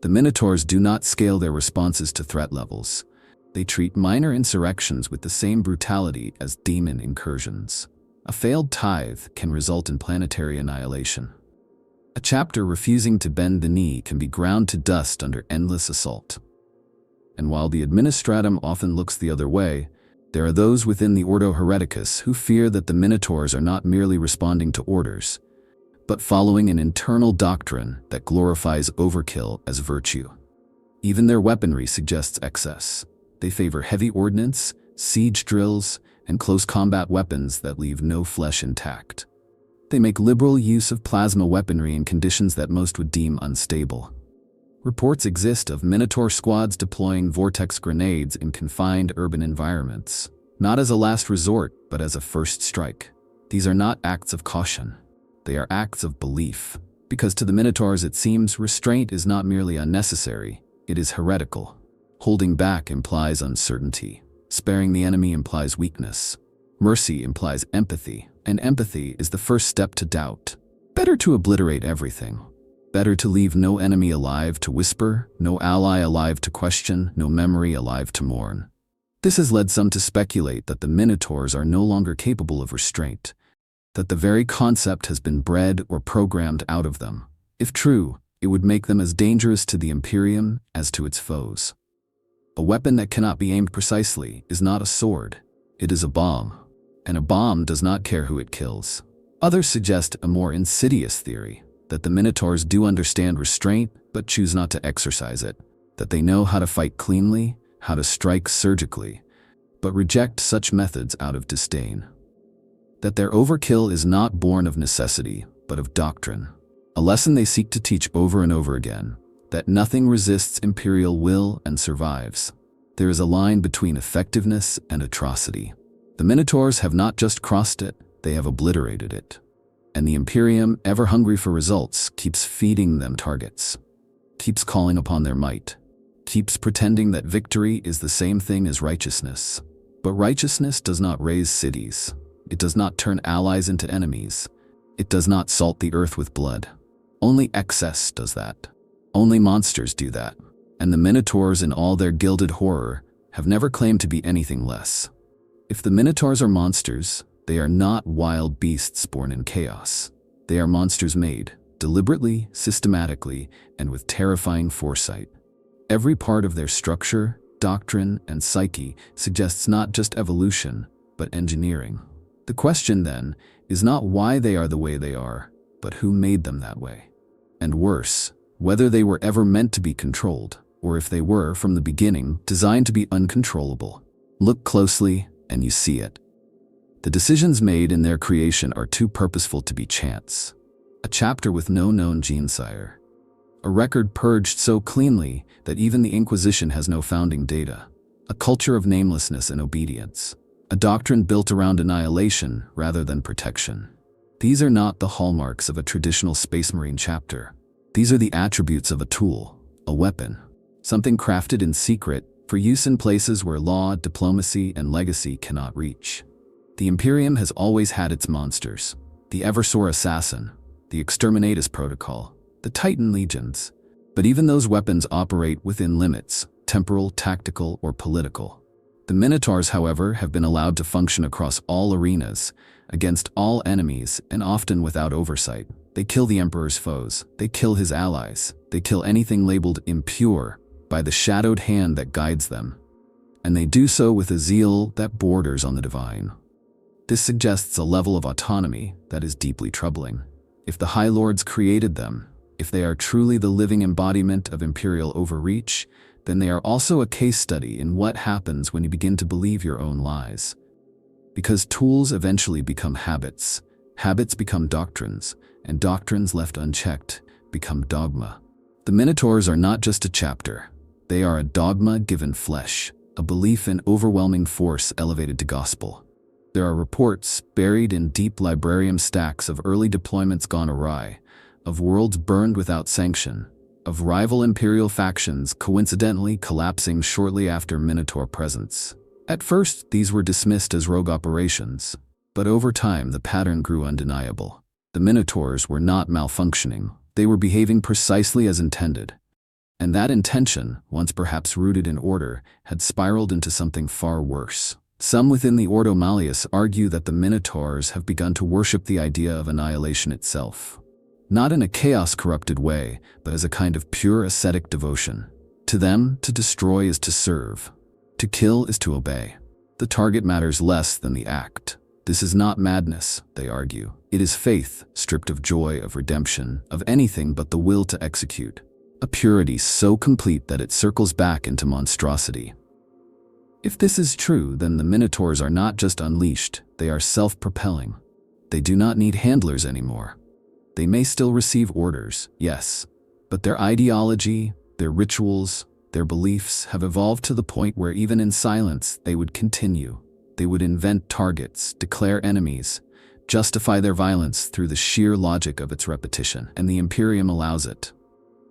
The Minotaurs do not scale their responses to threat levels. They treat minor insurrections with the same brutality as demon incursions. A failed tithe can result in planetary annihilation. A chapter refusing to bend the knee can be ground to dust under endless assault. And while the Administratum often looks the other way, there are those within the Ordo Hereticus who fear that the Minotaurs are not merely responding to orders, but following an internal doctrine that glorifies overkill as virtue. Even their weaponry suggests excess. They favor heavy ordnance, siege drills, and close combat weapons that leave no flesh intact. They make liberal use of plasma weaponry in conditions that most would deem unstable. Reports exist of Minotaur squads deploying vortex grenades in confined urban environments, not as a last resort, but as a first strike. These are not acts of caution. They are acts of belief, because to the Minotaurs it seems restraint is not merely unnecessary, it is heretical. Holding back implies uncertainty. Sparing the enemy implies weakness. Mercy implies empathy, and empathy is the first step to doubt. Better to obliterate everything. Better to leave no enemy alive to whisper, no ally alive to question, no memory alive to mourn. This has led some to speculate that the Minotaurs are no longer capable of restraint, that the very concept has been bred or programmed out of them. If true, it would make them as dangerous to the Imperium as to its foes. A weapon that cannot be aimed precisely is not a sword, it is a bomb. And a bomb does not care who it kills. Others suggest a more insidious theory, that the Minotaurs do understand restraint but choose not to exercise it, that they know how to fight cleanly, how to strike surgically, but reject such methods out of disdain. That their overkill is not born of necessity, but of doctrine, a lesson they seek to teach over and over again, that nothing resists imperial will and survives. There is a line between effectiveness and atrocity. The Minotaurs have not just crossed it, they have obliterated it. And the Imperium, ever hungry for results, keeps feeding them targets, keeps calling upon their might, keeps pretending that victory is the same thing as righteousness. But righteousness does not raise cities. It does not turn allies into enemies. It does not salt the earth with blood. Only excess does that. Only monsters do that. And the Minotaurs, in all their gilded horror, have never claimed to be anything less. If the Minotaurs are monsters, they are not wild beasts born in chaos. They are monsters made, deliberately, systematically, and with terrifying foresight. Every part of their structure, doctrine, and psyche suggests not just evolution, but engineering. The question, then, is not why they are the way they are, but who made them that way. And worse, whether they were ever meant to be controlled, or if they were, from the beginning, designed to be uncontrollable. Look closely, and you see it. The decisions made in their creation are too purposeful to be chance. A chapter with no known gene-sire. A record purged so cleanly that even the Inquisition has no founding data. A culture of namelessness and obedience. A doctrine built around annihilation rather than protection. These are not the hallmarks of a traditional Space Marine chapter. These are the attributes of a tool, a weapon. Something crafted in secret for use in places where law, diplomacy, and legacy cannot reach. The Imperium has always had its monsters. The Eversor Assassin, the Exterminatus Protocol, the Titan Legions. But even those weapons operate within limits, temporal, tactical, or political. The Minotaurs, however, have been allowed to function across all arenas, against all enemies, and often without oversight. They kill the Emperor's foes, they kill his allies, they kill anything labeled impure by the shadowed hand that guides them. And they do so with a zeal that borders on the divine. This suggests a level of autonomy that is deeply troubling. If the High Lords created them, if they are truly the living embodiment of imperial overreach, then they are also a case study in what happens when you begin to believe your own lies. Because tools eventually become habits, habits become doctrines, and doctrines left unchecked become dogma. The Minotaurs are not just a chapter. They are a dogma given flesh, a belief in overwhelming force elevated to gospel. There are reports buried in deep librarium stacks of early deployments gone awry, of worlds burned without sanction, of rival imperial factions coincidentally collapsing shortly after Minotaur presence. At first, these were dismissed as rogue operations, but over time the pattern grew undeniable. The Minotaurs were not malfunctioning, they were behaving precisely as intended. And that intention, once perhaps rooted in order, had spiraled into something far worse. Some within the Ordo Malleus argue that the Minotaurs have begun to worship the idea of annihilation itself. Not in a chaos-corrupted way, but as a kind of pure ascetic devotion. To them, to destroy is to serve. To kill is to obey. The target matters less than the act. This is not madness, they argue. It is faith, stripped of joy, of redemption, of anything but the will to execute. A purity so complete that it circles back into monstrosity. If this is true, then the Minotaurs are not just unleashed, they are self-propelling. They do not need handlers anymore. They may still receive orders, yes, but their ideology, their rituals, their beliefs have evolved to the point where even in silence they would continue. They would invent targets, declare enemies, justify their violence through the sheer logic of its repetition, and the Imperium allows it.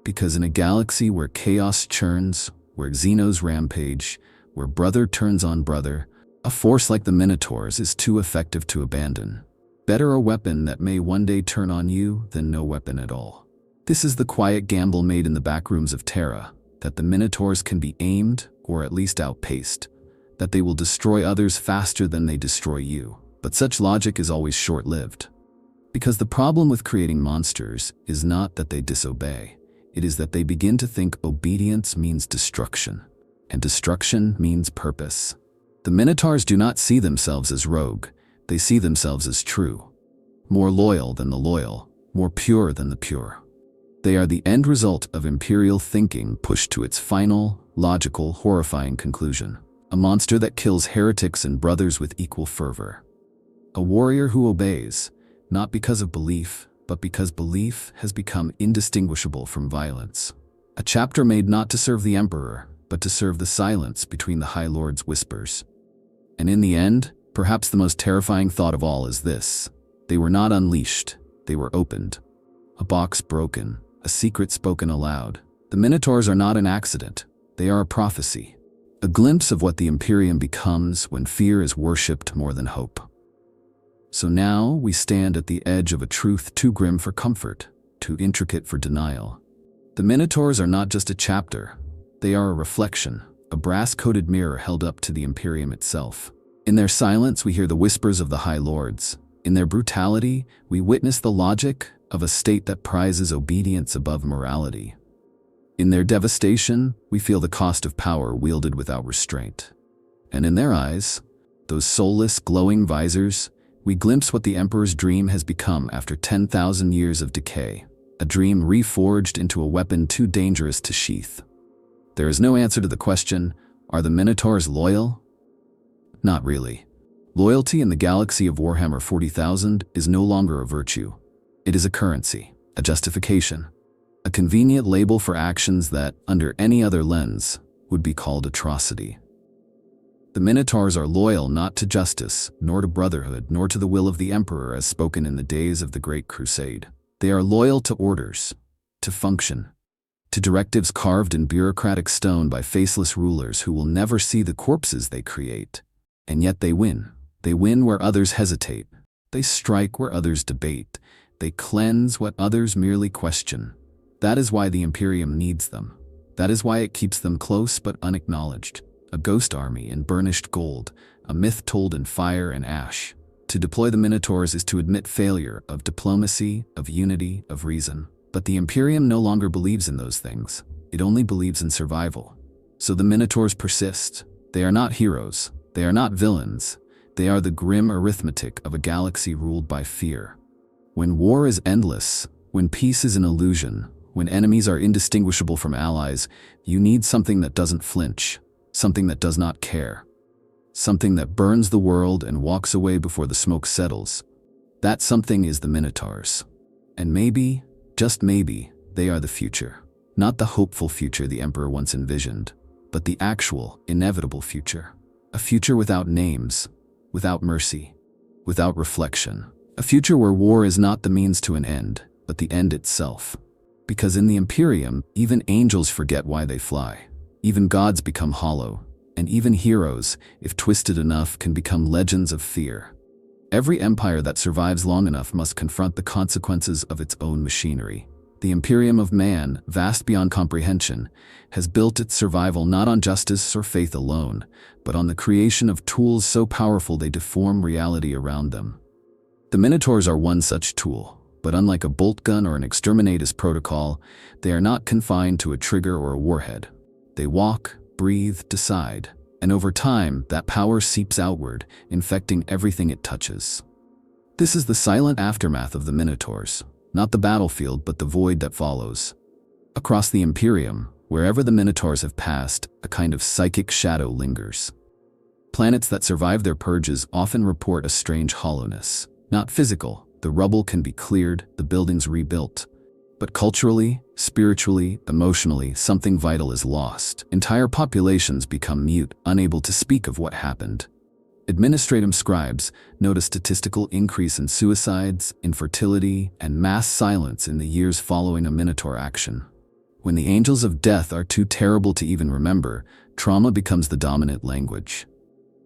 Because in a galaxy where chaos churns, where Xenos rampage, where brother turns on brother, a force like the Minotaurs is too effective to abandon. Better a weapon that may one day turn on you than no weapon at all. This is the quiet gamble made in the backrooms of Terra, that the Minotaurs can be aimed, or at least outpaced, that they will destroy others faster than they destroy you. But such logic is always short-lived. Because the problem with creating monsters is not that they disobey. It is that they begin to think obedience means destruction, and destruction means purpose. The Minotaurs do not see themselves as rogue, they see themselves as true. More loyal than the loyal, more pure than the pure. They are the end result of imperial thinking pushed to its final, logical, horrifying conclusion. A monster that kills heretics and brothers with equal fervor. A warrior who obeys, not because of belief, but because belief has become indistinguishable from violence. A chapter made not to serve the Emperor, but to serve the silence between the High Lord's whispers. And in the end, perhaps the most terrifying thought of all is this: they were not unleashed, they were opened. A box broken, a secret spoken aloud. The Minotaurs are not an accident, they are a prophecy. A glimpse of what the Imperium becomes when fear is worshipped more than hope. So now we stand at the edge of a truth too grim for comfort, too intricate for denial. The Minotaurs are not just a chapter, they are a reflection, a brass-coated mirror held up to the Imperium itself. In their silence we hear the whispers of the High Lords. In their brutality, we witness the logic of a state that prizes obedience above morality. In their devastation, we feel the cost of power wielded without restraint. And in their eyes, those soulless, glowing visors, we glimpse what the Emperor's dream has become after 10,000 years of decay, a dream reforged into a weapon too dangerous to sheath. There is no answer to the question, are the Minotaurs loyal? Not really. Loyalty in the galaxy of Warhammer 40,000 is no longer a virtue. It is a currency, a justification, a convenient label for actions that, under any other lens, would be called atrocity. The Minotaurs are loyal not to justice, nor to brotherhood, nor to the will of the Emperor as spoken in the days of the Great Crusade. They are loyal to orders, to function, to directives carved in bureaucratic stone by faceless rulers who will never see the corpses they create. And yet they win. They win where others hesitate. They strike where others debate. They cleanse what others merely question. That is why the Imperium needs them. That is why it keeps them close but unacknowledged. A ghost army in burnished gold, a myth told in fire and ash. To deploy the Minotaurs is to admit failure of diplomacy, of unity, of reason. But the Imperium no longer believes in those things. It only believes in survival. So the Minotaurs persist. They are not heroes. They are not villains. They are the grim arithmetic of a galaxy ruled by fear. When war is endless, when peace is an illusion, when enemies are indistinguishable from allies, you need something that doesn't flinch, something that does not care, something that burns the world and walks away before the smoke settles. That something is the Minotaurs. And maybe, just maybe, they are the future. Not the hopeful future the Emperor once envisioned, but the actual, inevitable future. A future without names, without mercy, without reflection. A future where war is not the means to an end, but the end itself. Because in the Imperium, even angels forget why they fly. Even gods become hollow. And even heroes, if twisted enough, can become legends of fear. Every empire that survives long enough must confront the consequences of its own machinery. The Imperium of man, vast beyond comprehension, has built its survival not on justice or faith alone, but on the creation of tools so powerful they deform reality around them. The Minotaurs are one such tool, but unlike a bolt gun or an exterminatus protocol, they are not confined to a trigger or a warhead. They walk, breathe, decide, and over time, that power seeps outward, infecting everything it touches. This is the silent aftermath of the Minotaurs. Not the battlefield, but the void that follows. Across the Imperium, wherever the Minotaurs have passed, a kind of psychic shadow lingers. Planets that survive their purges often report a strange hollowness. Not physical, the rubble can be cleared, the buildings rebuilt. But culturally, spiritually, emotionally, something vital is lost. Entire populations become mute, unable to speak of what happened. Administratum scribes note a statistical increase in suicides, infertility, and mass silence in the years following a Minotaur action. When the angels of death are too terrible to even remember, trauma becomes the dominant language.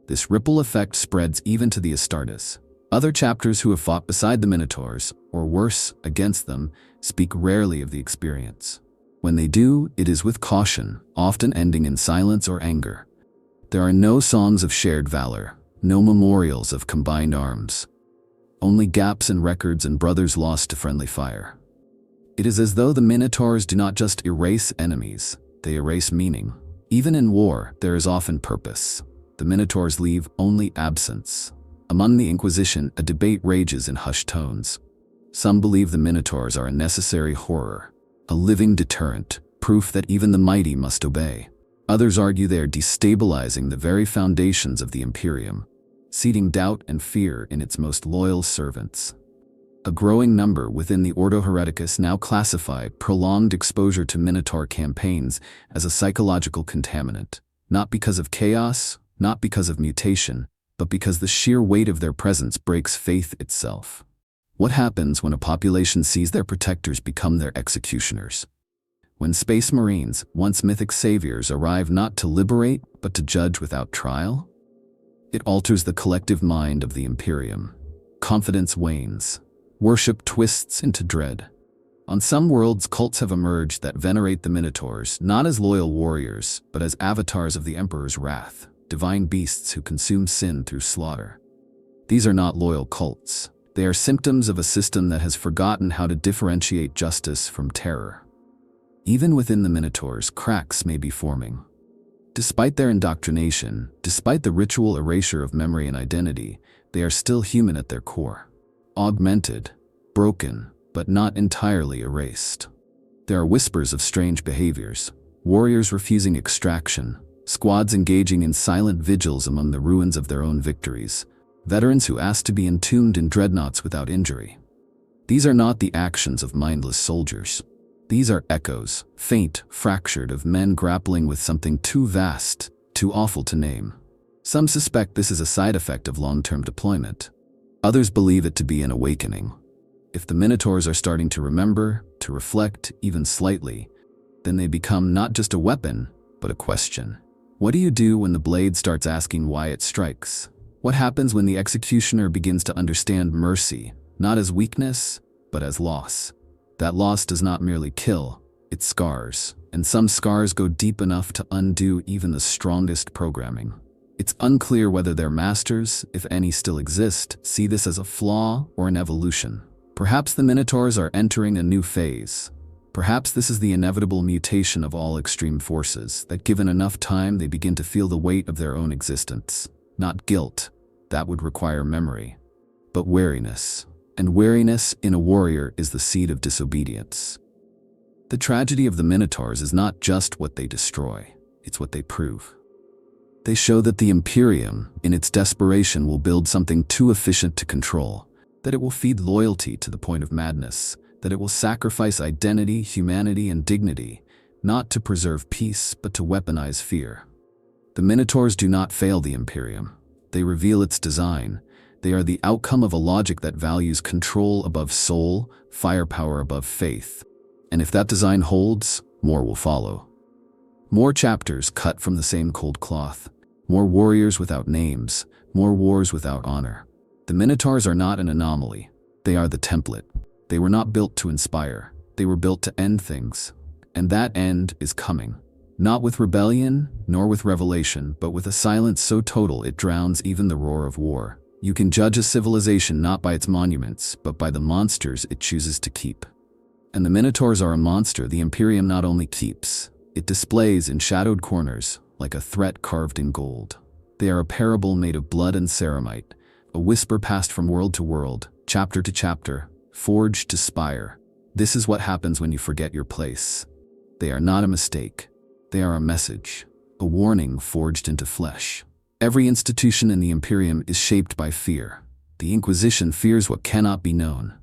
This ripple effect spreads even to the Astartes. Other chapters who have fought beside the Minotaurs, or worse, against them, speak rarely of the experience. When they do, it is with caution, often ending in silence or anger. There are no songs of shared valor. No memorials of combined arms. Only gaps in records and brothers lost to friendly fire. It is as though the Minotaurs do not just erase enemies, they erase meaning. Even in war, there is often purpose. The Minotaurs leave only absence. Among the Inquisition, a debate rages in hushed tones. Some believe the Minotaurs are a necessary horror, a living deterrent, proof that even the mighty must obey. Others argue they are destabilizing the very foundations of the Imperium, seeding doubt and fear in its most loyal servants. A growing number within the Ordo Hereticus now classify prolonged exposure to Minotaur campaigns as a psychological contaminant, not because of chaos, not because of mutation, but because the sheer weight of their presence breaks faith itself. What happens when a population sees their protectors become their executioners? When Space Marines, once mythic saviors, arrive not to liberate, but to judge without trial? It alters the collective mind of the Imperium. Confidence wanes. Worship twists into dread. On some worlds, cults have emerged that venerate the Minotaurs, not as loyal warriors, but as avatars of the Emperor's wrath, divine beasts who consume sin through slaughter. These are not loyal cults. They are symptoms of a system that has forgotten how to differentiate justice from terror. Even within the Minotaurs, cracks may be forming. Despite their indoctrination, despite the ritual erasure of memory and identity, they are still human at their core. Augmented, broken, but not entirely erased. There are whispers of strange behaviors, warriors refusing extraction, squads engaging in silent vigils among the ruins of their own victories, veterans who ask to be entombed in dreadnoughts without injury. These are not the actions of mindless soldiers. These are echoes, faint, fractured, of men grappling with something too vast, too awful to name. Some suspect this is a side effect of long-term deployment. Others believe it to be an awakening. If the Minotaurs are starting to remember, to reflect, even slightly, then they become not just a weapon, but a question. What do you do when the blade starts asking why it strikes? What happens when the executioner begins to understand mercy, not as weakness, but as loss? That loss does not merely kill, it scars, and some scars go deep enough to undo even the strongest programming. It's unclear whether their masters, if any still exist, see this as a flaw or an evolution. Perhaps the Minotaurs are entering a new phase. Perhaps this is the inevitable mutation of all extreme forces, that given enough time they begin to feel the weight of their own existence. Not guilt, that would require memory, but wariness. And wariness in a warrior is the seed of disobedience. The tragedy of the Minotaurs is not just what they destroy, it's what they prove. They show that the Imperium, in its desperation, will build something too efficient to control, that it will feed loyalty to the point of madness, that it will sacrifice identity, humanity, and dignity, not to preserve peace, but to weaponize fear. The Minotaurs do not fail the Imperium. They reveal its design. They are the outcome of a logic that values control above soul, firepower above faith. And if that design holds, more will follow. More chapters cut from the same cold cloth. More warriors without names. More wars without honor. The Minotaurs are not an anomaly. They are the template. They were not built to inspire. They were built to end things. And that end is coming. Not with rebellion, nor with revelation, but with a silence so total it drowns even the roar of war. You can judge a civilization not by its monuments, but by the monsters it chooses to keep. And the Minotaurs are a monster the Imperium not only keeps, it displays in shadowed corners, like a threat carved in gold. They are a parable made of blood and ceramite, a whisper passed from world to world, chapter to chapter, forge to spire. This is what happens when you forget your place. They are not a mistake. They are a message, a warning forged into flesh. Every institution in the Imperium is shaped by fear. The Inquisition fears what cannot be known.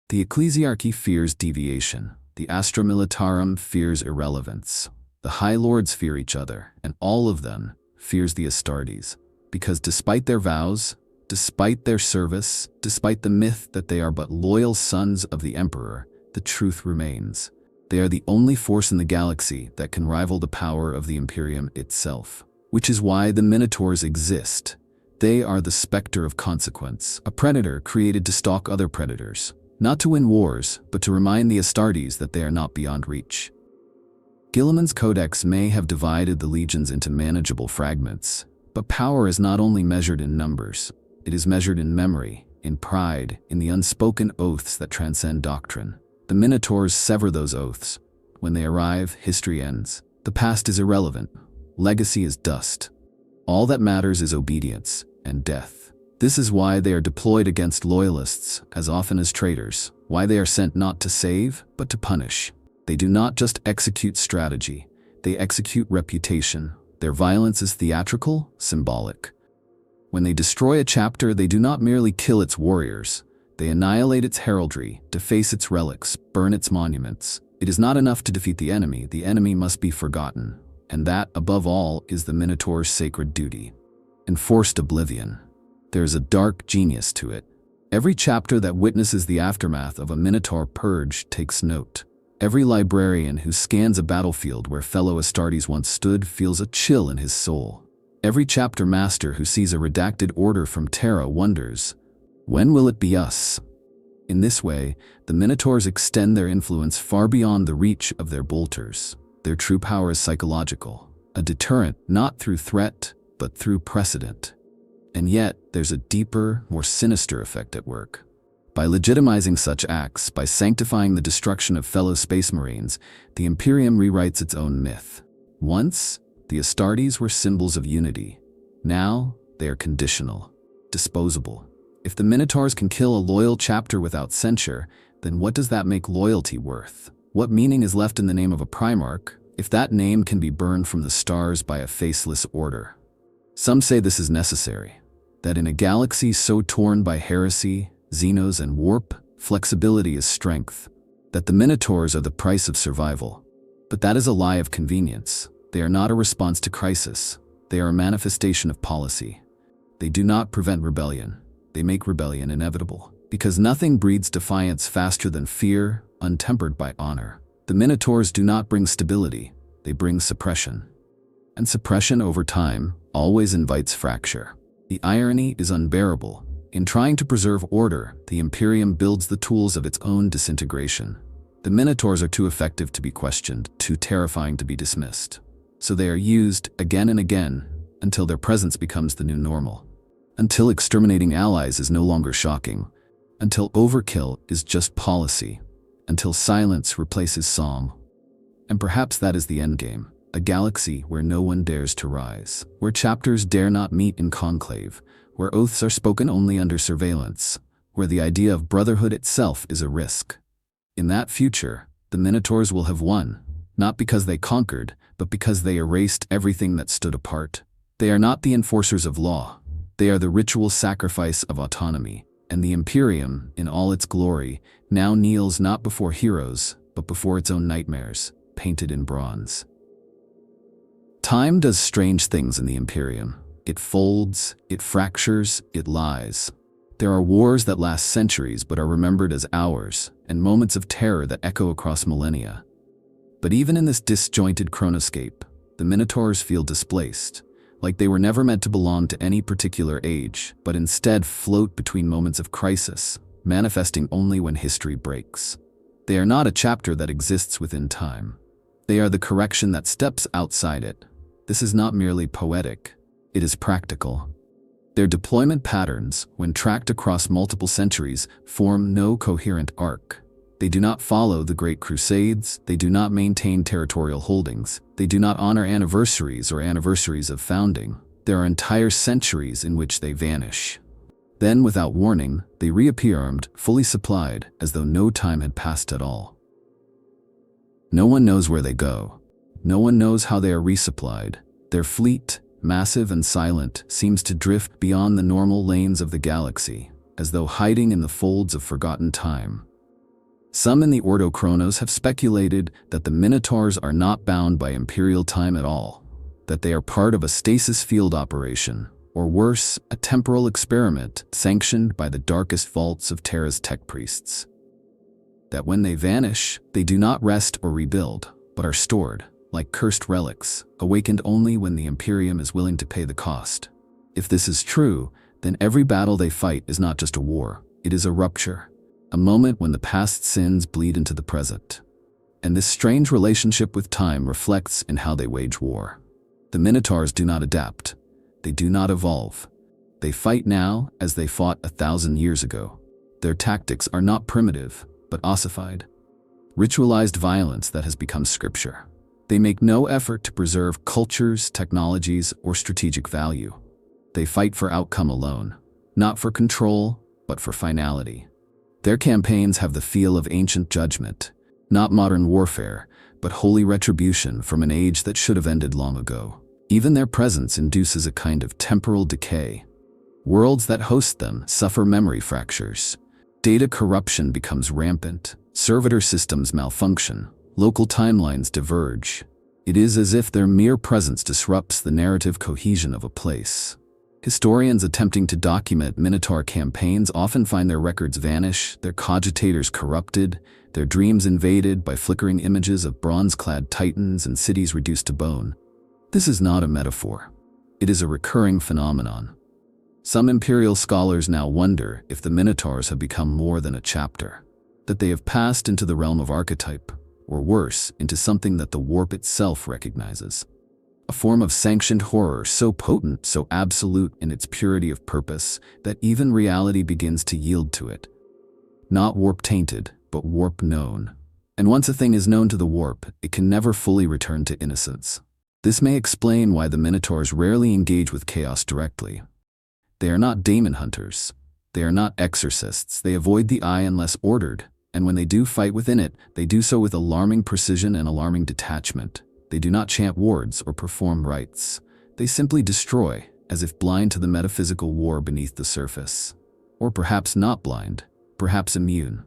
The Ecclesiarchy fears deviation. The Astra Militarum fears irrelevance. The High Lords fear each other, and all of them fears the Astartes. Because despite their vows, despite their service, despite the myth that they are but loyal sons of the Emperor, the truth remains. They are the only force in the galaxy that can rival the power of the Imperium itself. Which is why the Minotaurs exist. They are the specter of consequence, a predator created to stalk other predators. Not to win wars, but to remind the Astartes that they are not beyond reach. Guilliman's Codex may have divided the legions into manageable fragments, but power is not only measured in numbers, it is measured in memory, in pride, in the unspoken oaths that transcend doctrine. The Minotaurs sever those oaths. When they arrive, history ends. The past is irrelevant. Legacy is dust. All that matters is obedience and death. This is why they are deployed against loyalists as often as traitors, why they are sent not to save, but to punish. They do not just execute strategy, they execute reputation. Their violence is theatrical, symbolic. When they destroy a chapter, they do not merely kill its warriors, They annihilate its heraldry, deface its relics, burn its monuments. It is not enough to defeat the enemy must be forgotten. And that, above all, is the Minotaur's sacred duty. Enforced oblivion. There is a dark genius to it. Every chapter that witnesses the aftermath of a Minotaur purge takes note. Every librarian who scans a battlefield where fellow Astartes once stood feels a chill in his soul. Every chapter master who sees a redacted order from Terra wonders, when will it be us? In this way, the Minotaurs extend their influence far beyond the reach of their bolters. Their true power is psychological, a deterrent not through threat, but through precedent. And yet, there's a deeper, more sinister effect at work. By legitimizing such acts, by sanctifying the destruction of fellow space marines, the Imperium rewrites its own myth. Once, the Astartes were symbols of unity. Now, they are conditional, disposable. If the Minotaurs can kill a loyal chapter without censure, then what does that make loyalty worth? What meaning is left in the name of a primarch, if that name can be burned from the stars by a faceless order? Some say this is necessary, that in a galaxy so torn by heresy, xenos, and warp, flexibility is strength, that the Minotaurs are the price of survival. But that is a lie of convenience. They are not a response to crisis. They are a manifestation of policy. They do not prevent rebellion. They make rebellion inevitable. Because nothing breeds defiance faster than fear, untempered by honor. The Minotaurs do not bring stability. They bring suppression. And suppression over time always invites fracture. The irony is unbearable. In trying to preserve order, the Imperium builds the tools of its own disintegration. The Minotaurs are too effective to be questioned, too terrifying to be dismissed. So they are used again and again until their presence becomes the new normal. Until exterminating allies is no longer shocking. Until overkill is just policy. Until silence replaces song. And perhaps that is the endgame. A galaxy where no one dares to rise. Where chapters dare not meet in conclave. Where oaths are spoken only under surveillance. Where the idea of brotherhood itself is a risk. In that future, the Minotaurs will have won. Not because they conquered, but because they erased everything that stood apart. They are not the enforcers of law. They are the ritual sacrifice of autonomy. And the Imperium, in all its glory, now kneels not before heroes, but before its own nightmares, painted in bronze. Time does strange things in the Imperium. It folds, it fractures, it lies. There are wars that last centuries but are remembered as hours, and moments of terror that echo across millennia. But even in this disjointed chronoscape, the Minotaurs feel displaced, like they were never meant to belong to any particular age, but instead float between moments of crisis, manifesting only when history breaks. They are not a chapter that exists within time. They are the correction that steps outside it. This is not merely poetic, it is practical. Their deployment patterns, when tracked across multiple centuries, form no coherent arc. They do not follow the Great Crusades, they do not maintain territorial holdings, they do not honor anniversaries or anniversaries of founding. There are entire centuries in which they vanish. Then, without warning, they reappear armed, fully supplied, as though no time had passed at all. No one knows where they go. No one knows how they are resupplied. Their fleet, massive and silent, seems to drift beyond the normal lanes of the galaxy, as though hiding in the folds of forgotten time. Some in the Ordo Chronos have speculated that the Minotaurs are not bound by imperial time at all, that they are part of a stasis field operation, or worse, a temporal experiment sanctioned by the darkest vaults of Terra's tech priests. That when they vanish, they do not rest or rebuild, but are stored, like cursed relics, awakened only when the Imperium is willing to pay the cost. If this is true, then every battle they fight is not just a war, it is a rupture. A moment when the past sins bleed into the present. And this strange relationship with time reflects in how they wage war. The Minotaurs do not adapt. They do not evolve. They fight now as they fought 1,000 years ago. Their tactics are not primitive, but ossified. Ritualized violence that has become scripture. They make no effort to preserve cultures, technologies, or strategic value. They fight for outcome alone, not for control, but for finality. Their campaigns have the feel of ancient judgment, not modern warfare, but holy retribution from an age that should have ended long ago. Even their presence induces a kind of temporal decay. Worlds that host them suffer memory fractures. Data corruption becomes rampant, servitor systems malfunction, local timelines diverge. It is as if their mere presence disrupts the narrative cohesion of a place. Historians attempting to document Minotaur campaigns often find their records vanish, their cogitators corrupted, their dreams invaded by flickering images of bronze-clad titans and cities reduced to bone. This is not a metaphor. It is a recurring phenomenon. Some Imperial scholars now wonder if the Minotaurs have become more than a chapter, that they have passed into the realm of archetype, or worse, into something that the warp itself recognizes. A form of sanctioned horror so potent, so absolute in its purity of purpose, that even reality begins to yield to it. Not warp-tainted, but warp-known. And once a thing is known to the warp, it can never fully return to innocence. This may explain why the Minotaurs rarely engage with chaos directly. They are not daemon hunters. They are not exorcists. They avoid the eye unless ordered, and when they do fight within it, they do so with alarming precision and alarming detachment. They do not chant wards or perform rites. They simply destroy, as if blind to the metaphysical war beneath the surface. Or perhaps not blind, perhaps immune.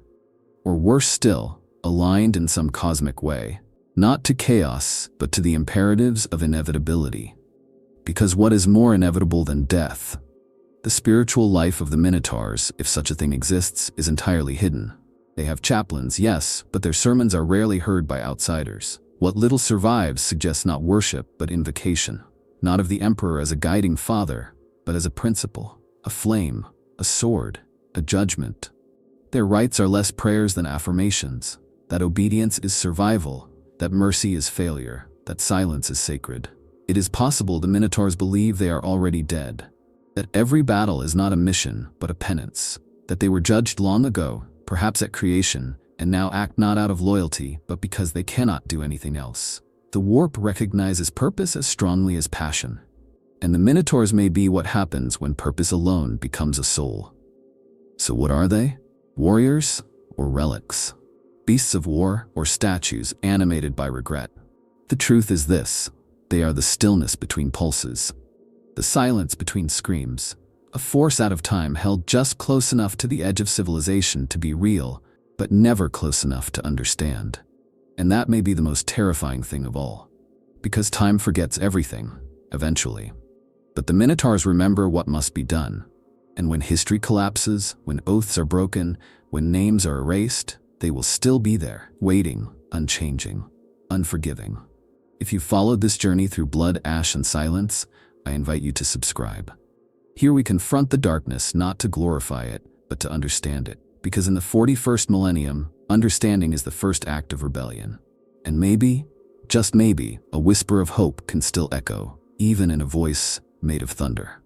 Or worse still, aligned in some cosmic way, not to chaos, but to the imperatives of inevitability. Because what is more inevitable than death? The spiritual life of the Minotaurs, if such a thing exists, is entirely hidden. They have chaplains, yes, but their sermons are rarely heard by outsiders. What little survives suggests not worship, but invocation. Not of the emperor as a guiding father, but as a principle, a flame, a sword, a judgment. Their rites are less prayers than affirmations, that obedience is survival, that mercy is failure, that silence is sacred. It is possible the Minotaurs believe they are already dead, that every battle is not a mission, but a penance, that they were judged long ago, perhaps at creation, and now act not out of loyalty, but because they cannot do anything else. The warp recognizes purpose as strongly as passion, and the Minotaurs may be what happens when purpose alone becomes a soul. So what are they? Warriors or relics? Beasts of war or statues animated by regret? The truth is this: they are the stillness between pulses, the silence between screams, a force out of time held just close enough to the edge of civilization to be real, but never close enough to understand. And that may be the most terrifying thing of all. Because time forgets everything, eventually. But the Minotaurs remember what must be done. And when history collapses, when oaths are broken, when names are erased, they will still be there, waiting, unchanging, unforgiving. If you followed this journey through blood, ash, and silence, I invite you to subscribe. Here we confront the darkness not to glorify it, but to understand it. Because in the 41st millennium, understanding is the first act of rebellion. And maybe, just maybe, a whisper of hope can still echo, even in a voice made of thunder.